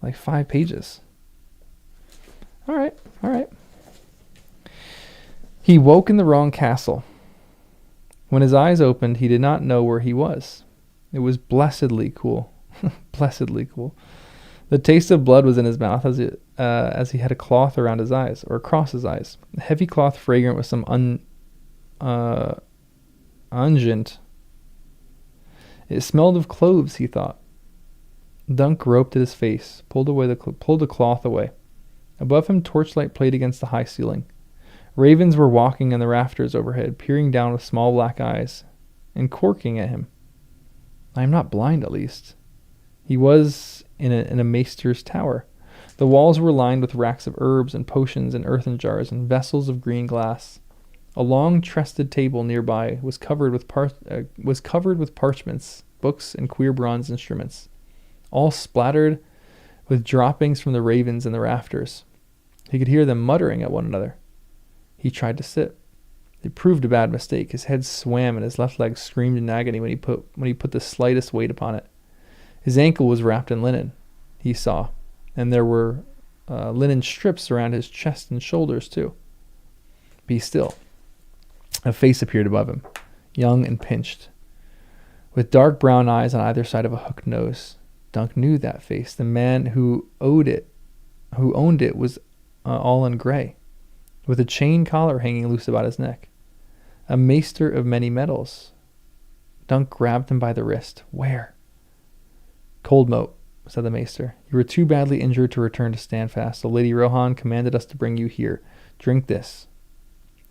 5 pages. All right. He woke in the wrong castle. When his eyes opened, he did not know where he was. It was blessedly cool. Blessedly cool. The taste of blood was in his mouth as he had a cloth around his eyes, or across his eyes. A heavy cloth fragrant with some unguent. It smelled of cloves, he thought. Dunk groped at his face, pulled the cloth away. Above him, torchlight played against the high ceiling. Ravens were walking in the rafters overhead, peering down with small black eyes, and corking at him. I am not blind, at least. He was in a maester's tower. The walls were lined with racks of herbs and potions and earthen jars and vessels of green glass. A long trusted table nearby was covered with parchments, books, and queer bronze instruments, all splattered with droppings from the ravens in the rafters. He could hear them muttering at one another. He tried to sit. It proved a bad mistake. His head swam and his left leg screamed in agony when he put the slightest weight upon it. His ankle was wrapped in linen, he saw, and there were linen strips around his chest and shoulders too. Be still. A face appeared above him, young and pinched, with dark brown eyes on either side of a hooked nose. Dunk knew that face. The man who owned it was all in gray, with a chain collar hanging loose about his neck. A maester of many metals. Dunk grabbed him by the wrist. Where? Coldmoat, said the maester. You were too badly injured to return to Standfast. The Lady Rohan commanded us to bring you here. Drink this.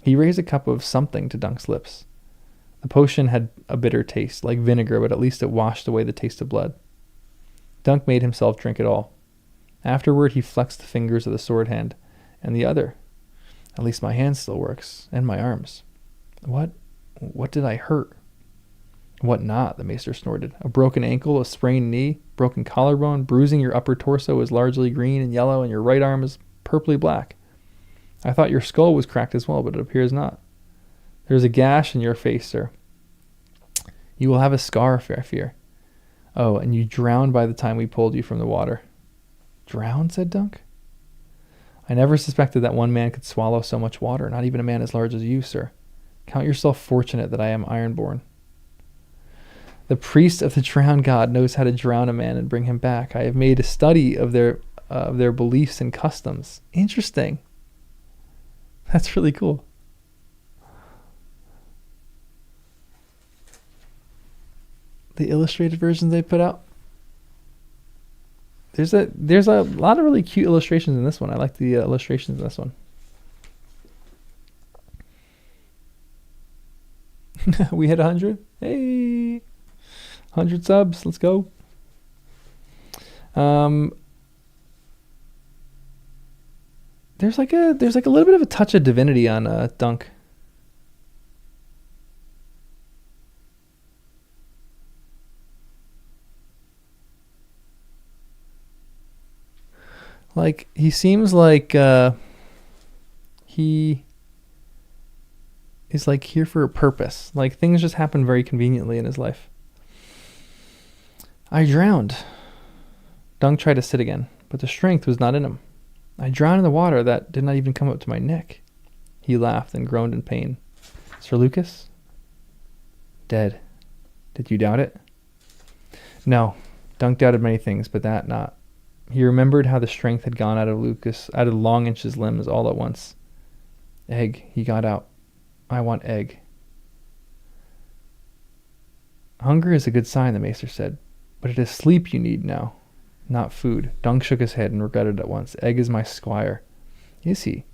He raised a cup of something to Dunk's lips. The potion had a bitter taste, like vinegar, but at least it washed away the taste of blood. Dunk made himself drink it all. Afterward, he flexed the fingers of the sword hand and the other. At least my hand still works, and my arms. What did I hurt? What not? The maester snorted. A broken ankle, a sprained knee, broken collarbone, bruising your upper torso is largely green and yellow, and your right arm is purpley black. I thought your skull was cracked as well, but it appears not. There's a gash in your face, sir. You will have a scar, I fear. Oh, and you drowned by the time we pulled you from the water. Drowned, said Dunk. I never suspected that one man could swallow so much water, not even a man as large as you, sir. Count yourself fortunate that I am ironborn. The priest of the drowned god knows how to drown a man and bring him back. I have made a study of their beliefs and customs. Interesting. That's really cool. The illustrated versions they put out. There's a lot of really cute illustrations in this one. I like the illustrations in this one. We hit 100. Hey, 100 subs. Let's go. There's like a little bit of a touch of divinity on Dunk. Like he seems like he is like here for a purpose. Like things just happen very conveniently in his life. I drowned. Dunk tried to sit again, but the strength was not in him. I drowned in the water that did not even come up to my neck. He laughed and groaned in pain. Sir Lucas? Dead. Did you doubt it? No. Dunk doubted many things, but that not. He remembered how the strength had gone out of Longinch's limbs all at once. Egg, he got out. I want egg. Hunger is a good sign, the maester said, but it is sleep you need now, not food. Dunk shook his head and regretted at once. Egg is my squire. Is he?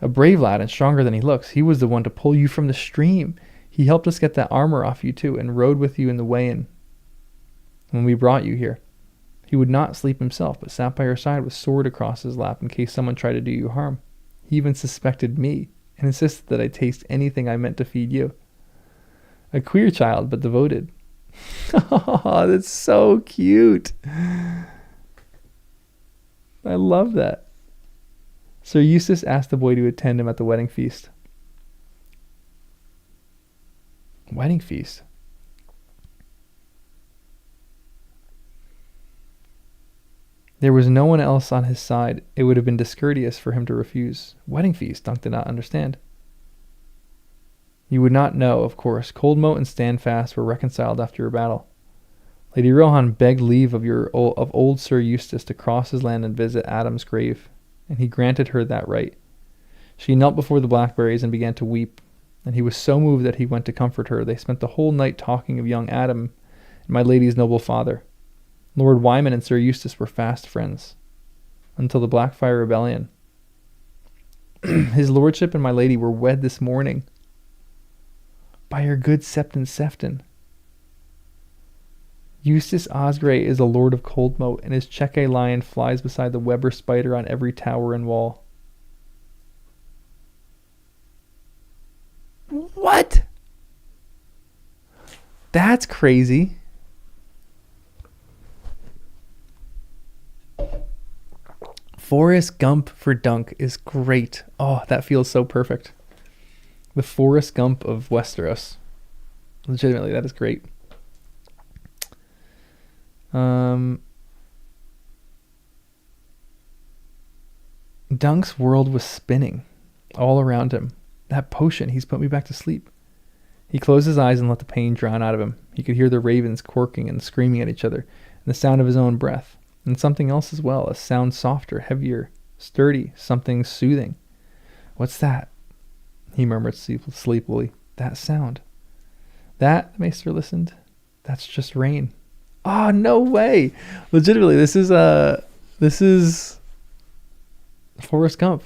A brave lad and stronger than he looks. He was the one to pull you from the stream. He helped us get that armor off you too, and rode with you in the way-in when we brought you here. He would not sleep himself, but sat by your side with sword across his lap in case someone tried to do you harm. He even suspected me, and insisted that I taste anything I meant to feed you. A queer child, but devoted. Oh, that's so cute. I love that. Sir Eustace asked the boy to attend him at the wedding feast. Wedding feast? There was no one else on his side. It would have been discourteous for him to refuse. Wedding feast, Dunk did not understand. You would not know, of course. Coldmoat and Standfast were reconciled after your battle. Lady Rohan begged leave of old Sir Eustace to cross his land and visit Adam's grave, and he granted her that right. She knelt before the blackberries and began to weep, and he was so moved that he went to comfort her. They spent the whole night talking of young Adam and my lady's noble father. Lord Wyman and Sir Eustace were fast friends, until the Blackfire Rebellion. His lordship and my lady were wed this morning by your good Septon Sefton. Eustace Osgray is a lord of Coldmoat, and his Chequy lion flies beside the Weber spider on every tower and wall. What? That's crazy. Forrest Gump for Dunk is great. Oh, that feels so perfect. The Forrest Gump of Westeros. Legitimately, that is great. Dunk's world was spinning all around him. That potion, he's put me back to sleep. He closed his eyes and let the pain drown out of him. He could hear the ravens quirking and screaming at each other, and the sound of his own breath. And something else as well, a sound softer, heavier, sturdy, something soothing. What's that? He murmured sleepily. That sound. That, the maester listened. That's just rain. Oh, no way. Legitimately, this is Forrest Gump.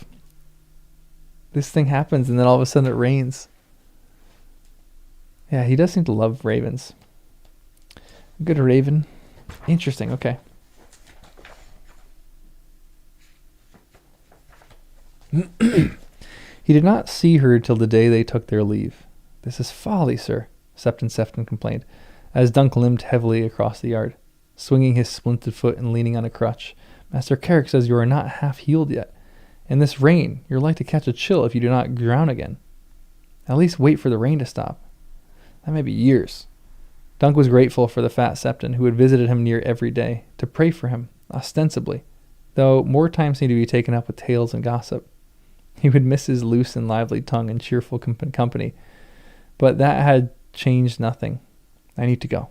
This thing happens and then all of a sudden it rains. Yeah, he does seem to love ravens. Good raven. Interesting, okay. He did not see her till the day they took their leave. This is folly, sir, Septon Sefton complained, as Dunk limped heavily across the yard, swinging his splinted foot and leaning on a crutch. Master Carrick says you are not half healed yet. In this rain, you're like to catch a chill if you do not drown again. At least wait for the rain to stop. That may be years. Dunk was grateful for the fat Septon, who had visited him near every day, to pray for him, ostensibly, though more time seemed to be taken up with tales and gossip. He would miss his loose and lively tongue and cheerful company, but that had changed nothing. I need to go.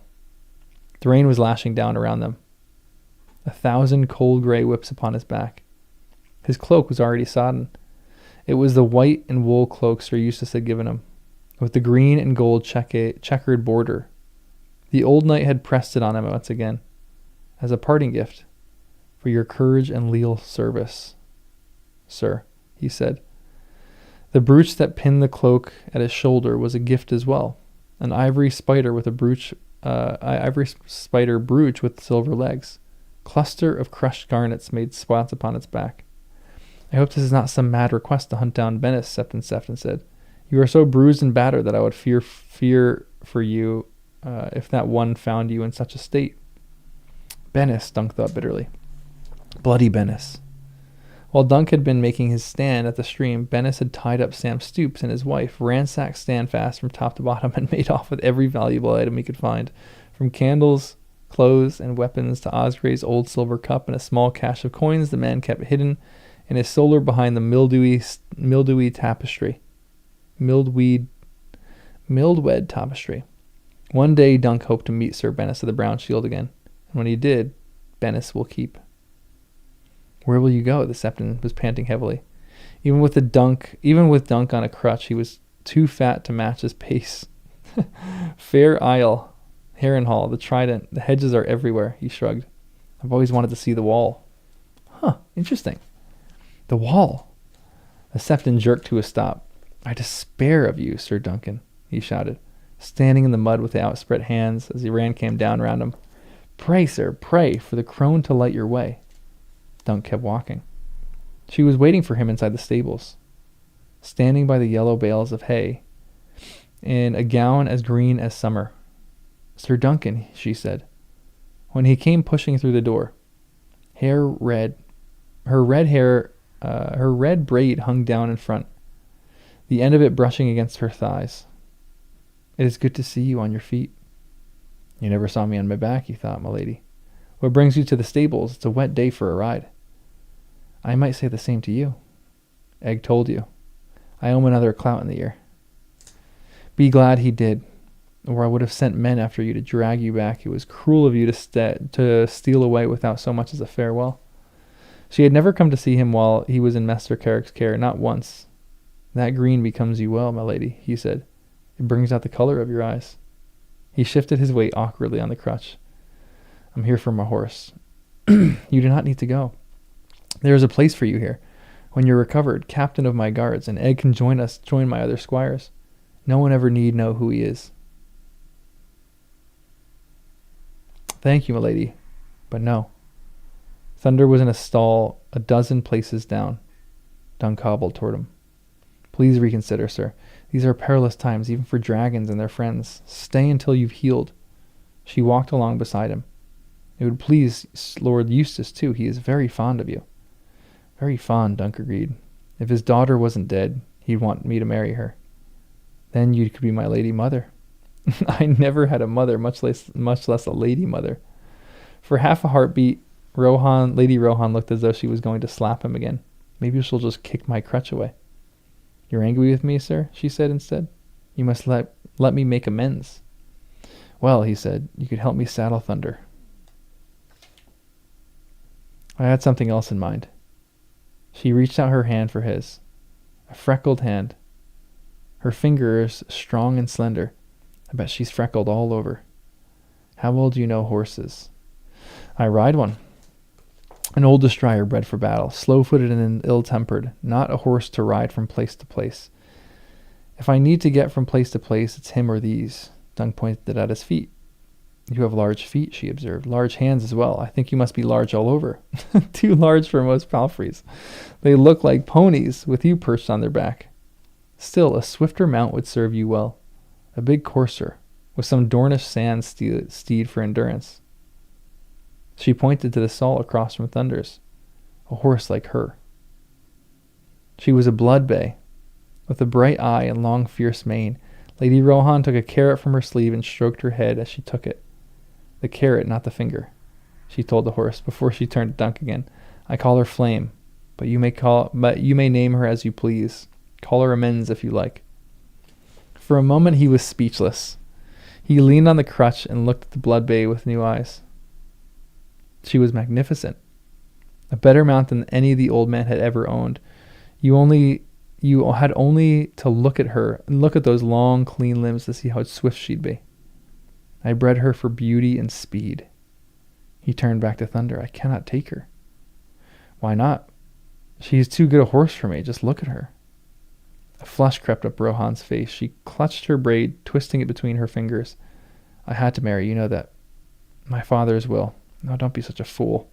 The rain was lashing down around them. 1,000 cold gray whips upon his back. His cloak was already sodden. It was the white and wool cloak Sir Eustace had given him, with the green and gold checkered border. The old knight had pressed it on him once again, as a parting gift, for your courage and leal service, sir, he said. The brooch that pinned the cloak at his shoulder was a gift as well, an ivory spider with ivory spider brooch with silver legs. Cluster of crushed garnets made spots upon its back. I hope this is not some mad request to hunt down Bennis, Septon Sefton said. You are so bruised and battered that I would fear for you if that one found you in such a state. Bennis, Dunk thought bitterly. Bloody Bennis. While Dunk had been making his stand at the stream, Bennis had tied up Sam Stoops and his wife, ransacked Standfast from top to bottom, and made off with every valuable item he could find, from candles, clothes, and weapons to Osgray's old silver cup and a small cache of coins the man kept hidden and his solar behind the mildewy tapestry. Mildwed tapestry. One day Dunk hoped to meet Sir Bennis of the Brown Shield again, and when he did, Bennis will keep. Where will you go? The Septon was panting heavily. Even with Dunk on a crutch, he was too fat to match his pace. Fair Isle, Harrenhal, the Trident, the hedges are everywhere, he shrugged. I've always wanted to see the wall. Huh, interesting. The wall. The Septon jerked to a stop. I despair of you, Sir Duncan, he shouted, standing in the mud with the outspread hands as Iran came down round him. Pray, sir, pray for the crone to light your way. Dunk kept walking. She was waiting for him inside the stables, standing by the yellow bales of hay, in a gown as green as summer. Sir Duncan, she said, when he came pushing through the door. Her red braid hung down in front, the end of it brushing against her thighs. It is good to see you on your feet. You never saw me on my back, he thought, my lady. What brings you to the stables? It's a wet day for a ride. I might say the same to you. Egg told you. I owe him another clout in the ear. Be glad he did, or I would have sent men after you to drag you back. It was cruel of you to steal away without so much as a farewell. She had never come to see him while he was in Master Carrick's care, not once. That green becomes you well, my lady, he said. It brings out the color of your eyes. He shifted his weight awkwardly on the crutch. I'm here for my horse. You do not need to go. There is a place for you here. When you're recovered, captain of my guards, and Egg can join my other squires. No one ever need know who he is. Thank you, my lady, but no. Thunder was in a stall a dozen places down. Dunk hobbled toward him. Please reconsider, sir. These are perilous times, even for dragons and their friends. Stay until you've healed. She walked along beside him. It would please Lord Eustace, too. He is very fond of you. Very fond, Dunk agreed. If his daughter wasn't dead, he'd want me to marry her. Then you could be my lady mother. I never had a mother, much less a lady mother. For half a heartbeat, Lady Rohan looked as though she was going to slap him again. Maybe she'll just kick my crutch away. You're angry with me, sir? She said instead. You must let me make amends. Well, he said, you could help me saddle Thunder. I had something else in mind. She reached out her hand for his. A freckled hand. Her fingers strong and slender. I bet she's freckled all over. How well do you know horses? I ride one. An old destrier bred for battle, slow-footed and ill-tempered, not a horse to ride from place to place. If I need to get from place to place, it's him or these. Dunk pointed at his feet. You have large feet, she observed. Large hands as well. I think you must be large all over. Too large for most palfreys. They look like ponies, with you perched on their back. Still, a swifter mount would serve you well. A big courser, with some Dornish sand steed for endurance. She pointed to the stall across from Thunder's. A horse like her. She was a blood bay, with a bright eye and long fierce mane. Lady Rohan took a carrot from her sleeve and stroked her head as she took it. The carrot, not the finger, she told the horse before she turned to Dunk again. I call her Flame, but you may name her as you please. Call her Amends if you like. For a moment he was speechless. He leaned on the crutch and looked at the blood bay with new eyes. She was magnificent. A better mount than any the old man had ever owned. You had only to look at her and look at those long, clean limbs to see how swift she'd be. I bred her for beauty and speed. He turned back to Thunder. I cannot take her. Why not? She is too good a horse for me. Just look at her. A flush crept up Rohan's face. She clutched her braid, twisting it between her fingers. I had to marry, you know that. My father's will. No, don't be such a fool.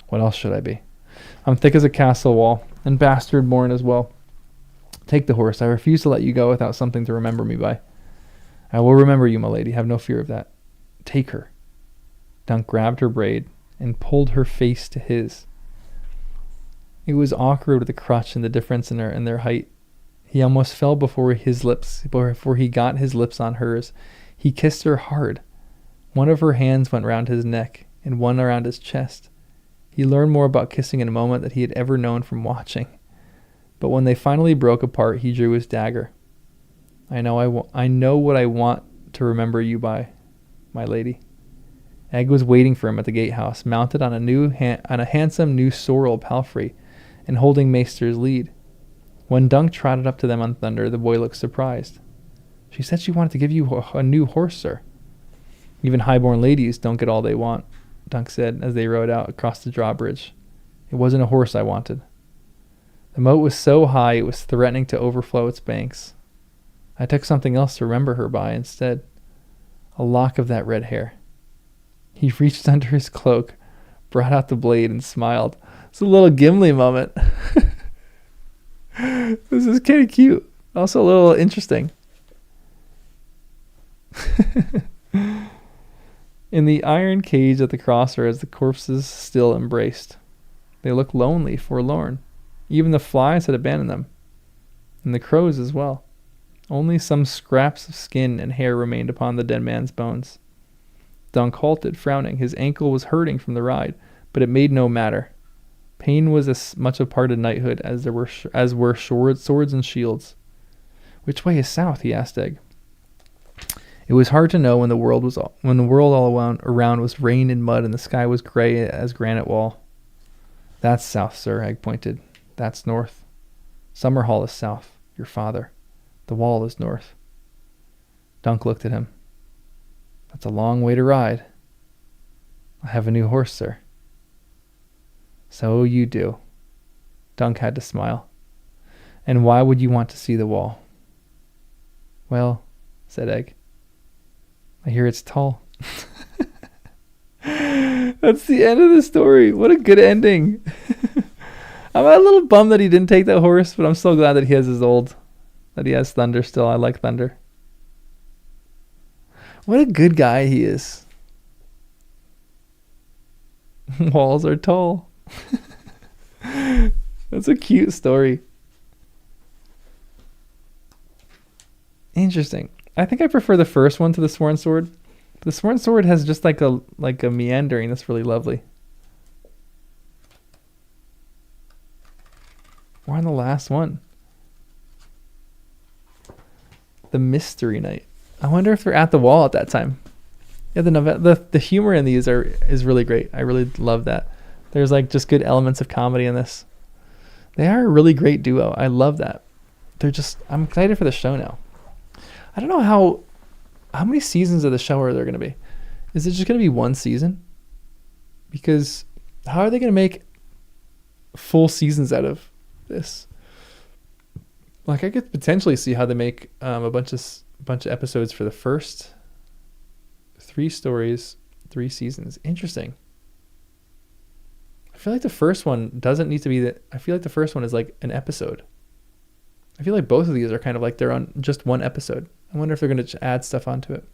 What else should I be? I'm thick as a castle wall, and bastard born as well. Take the horse. I refuse to let you go without something to remember me by. I will remember you, my lady. Have no fear of that. Take her. Dunk grabbed her braid and pulled her face to his. It was awkward with the crutch and the difference in their height. He almost fell before he got his lips on hers. He kissed her hard. One of her hands went round his neck and one around his chest. He learned more about kissing in a moment than he had ever known from watching. But when they finally broke apart, he drew his dagger. I know what I want to remember you by, my lady. Egg was waiting for him at the gatehouse, mounted on a handsome new sorrel palfrey, and holding Maester's lead. When Dunk trotted up to them on Thunder, the boy looked surprised. She said she wanted to give you a new horse, sir. Even highborn ladies don't get all they want, Dunk said as they rode out across the drawbridge. It wasn't a horse I wanted. The moat was so high it was threatening to overflow its banks. I took something else to remember her by instead. A lock of that red hair. He reached under his cloak, brought out the blade, and smiled. It's a little Gimli moment. This is kind of cute. Also a little interesting. In the iron cage at the crossroads, the corpses still embraced. They looked lonely, forlorn. Even the flies had abandoned them. And the crows as well. Only some scraps of skin and hair remained upon the dead man's bones. Dunk halted, frowning. His ankle was hurting from the ride, but it made no matter. Pain was as much a part of knighthood as were swords and shields. Which way is south? He asked Egg. It was hard to know when the world all around was rain and mud and the sky was gray as granite wall. That's south, sir, Egg pointed. That's north. Summerhall is south. Your father. The wall is north. Dunk looked at him. That's a long way to ride. I have a new horse, sir. So you do. Dunk had to smile. And why would you want to see the wall? Well, said Egg, I hear it's tall. That's the end of the story. What a good ending. I'm a little bummed that he didn't take that horse, but I'm so glad that he has that he has Thunder still. I like Thunder. What a good guy he is. Walls are tall. That's a cute story. Interesting. I think I prefer the first one to the Sworn Sword. The Sworn Sword has just like a meandering that's really lovely. We're on the last one. The Mystery Knight. I wonder if they're at the wall at that time. Yeah, the humor in these is really great. I really love that. There's like just good elements of comedy in this. They are a really great duo. I love that. I'm excited for the show now. I don't know how many seasons of the show are there going to be? Is it just going to be one season? Because how are they going to make full seasons out of this? Like I could potentially see how they make a bunch of episodes for the first 3 stories, 3 seasons. Interesting. I feel like the first one doesn't need to be that. I feel like the first one is like an episode. I feel like both of these are kind of like they're on just one episode. I wonder if they're going to add stuff onto it.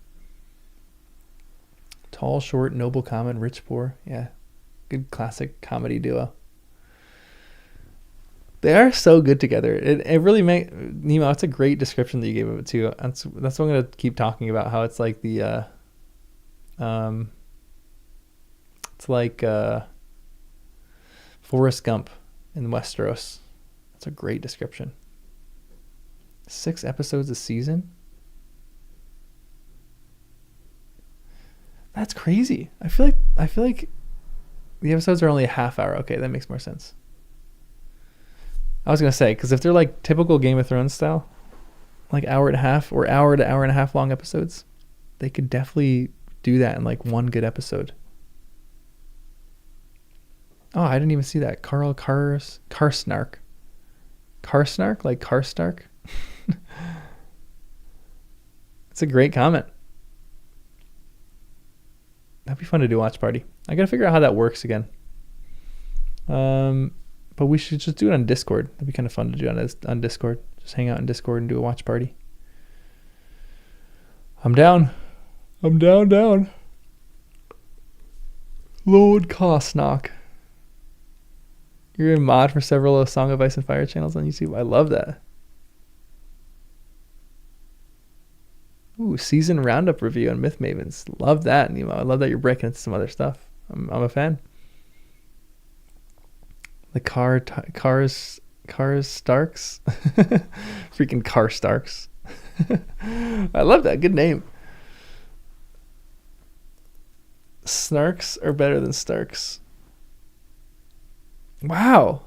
Tall, short, noble, common, rich, poor. Yeah. Good classic comedy duo. They are so good together. It really Nemo, it's a great description that you gave of it too. That's what I'm going to keep talking about, how it's like the it's like Forrest Gump in Westeros. That's a great description. 6 episodes a season? That's crazy. I feel like the episodes are only a half hour. Okay, that makes more sense. I was going to say, because if they're like typical Game of Thrones style, like hour and a half or hour to hour and a half long episodes, they could definitely do that in like one good episode. Oh, I didn't even see that. Karsnark. Karsnark? Like Karstark? It's a great comment. That'd be fun to do a watch party. I gotta figure out how that works again. But we should just do it on Discord. That'd be kind of fun to do on Discord. Just hang out in Discord and do a watch party. I'm down. Down. Lord Karsnark. You're a mod for several Song of Ice and Fire channels on YouTube. I love that. Ooh, season roundup review on Myth Mavens. Love that, Nemo. I love that you're breaking into some other stuff. I'm a fan. The cars Starks. Freaking Car Starks. I love that. Good name. Snarks are better than Starks. Wow.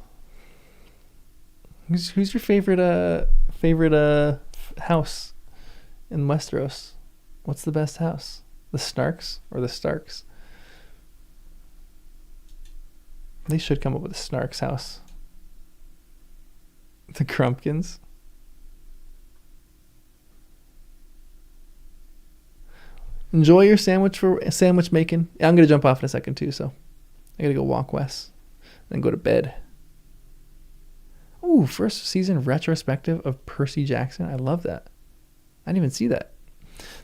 Who's your favorite house in Westeros? What's the best house? The Snarks or the Starks? They should come up with a Snarks house. The Crumpkins. Enjoy your sandwich making. Yeah, I'm gonna jump off in a second too, so I gotta go walk west, then go to bed. Ooh, first season retrospective of Percy Jackson. I love that. I didn't even see that.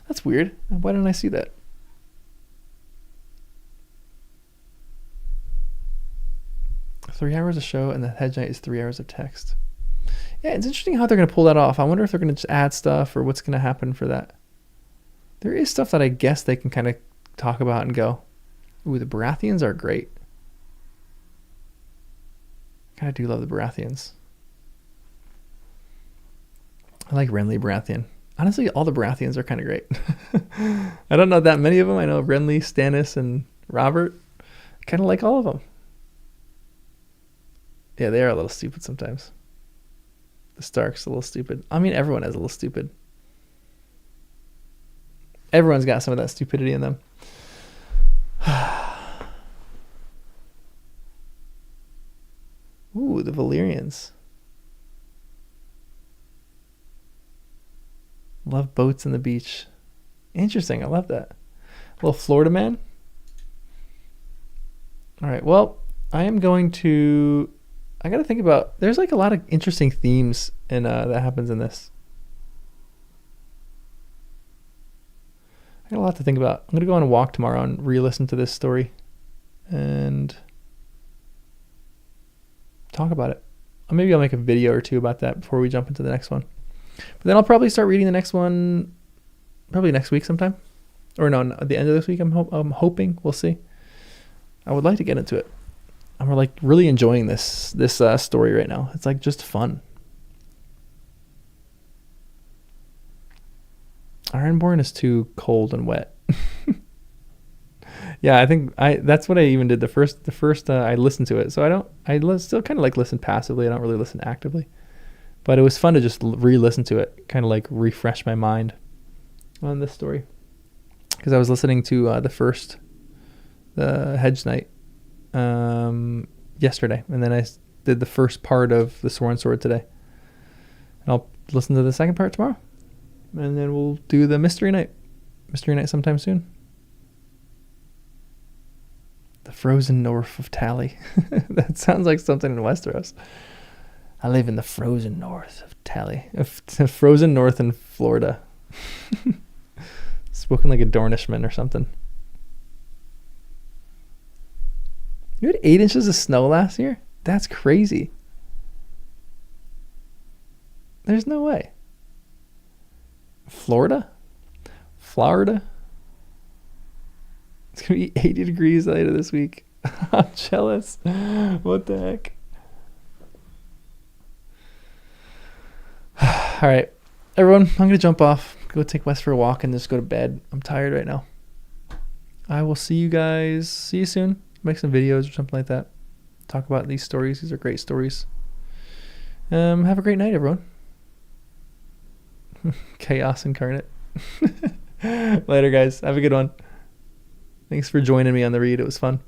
That's weird. Why didn't I see that? Three hours of show and the hedge night is 3 hours of text. Yeah, it's interesting how they're going to pull that off. I wonder if they're going to just add stuff or what's going to happen for that. There is stuff that I guess they can kind of talk about and go, ooh, the Baratheons are great. I kind of do love the Baratheons. I like Renly Baratheon. Honestly, all the Baratheons are kind of great. I don't know that many of them. I know Renly, Stannis, and Robert. I kind of like all of them. Yeah, they are a little stupid sometimes. The Starks a little stupid. I mean, everyone is a little stupid. Everyone's got some of that stupidity in them. Ooh, the Valyrians. Love boats on the beach. Interesting. I love that. A little Florida man. All right. Well, I am going to... I got to think about... There's like a lot of interesting themes in that happens in this. I got a lot to think about. I'm going to go on a walk tomorrow and re-listen to this story and talk about it. Or maybe I'll make a video or two about that before we jump into the next one. But then I'll probably start reading the next one probably next week sometime. Or no, at the end of this week, I'm hoping. We'll see. I would like to get into it. I'm like really enjoying this story right now. It's like just fun. Ironborn is too cold and wet. Yeah, I think that's what I even did the first I listened to it. So I still kind of like listen passively. I don't really listen actively. But it was fun to just re-listen to it, kind of like refresh my mind on this story. Because I was listening to the Hedge Knight yesterday, and then I did the first part of the Sworn Sword today. And I'll listen to the second part tomorrow. And then we'll do the Mystery Night sometime soon. The frozen north of Tally. That sounds like something in Westeros. I live in the frozen north of Tally. Frozen north in Florida. Spoken like a Dornishman or something. You had 8 inches of snow last year? That's crazy. There's no way. Florida? It's going to be 80 degrees later this week. I'm jealous. What the heck? All right, everyone, I'm going to jump off, go take Wes for a walk, and just go to bed. I'm tired right now. I will see you soon. Make some videos or something like that. Talk about these stories. These are great stories. Have a great night, everyone. Chaos incarnate. Later, guys. Have a good one. Thanks for joining me on the read. It was fun.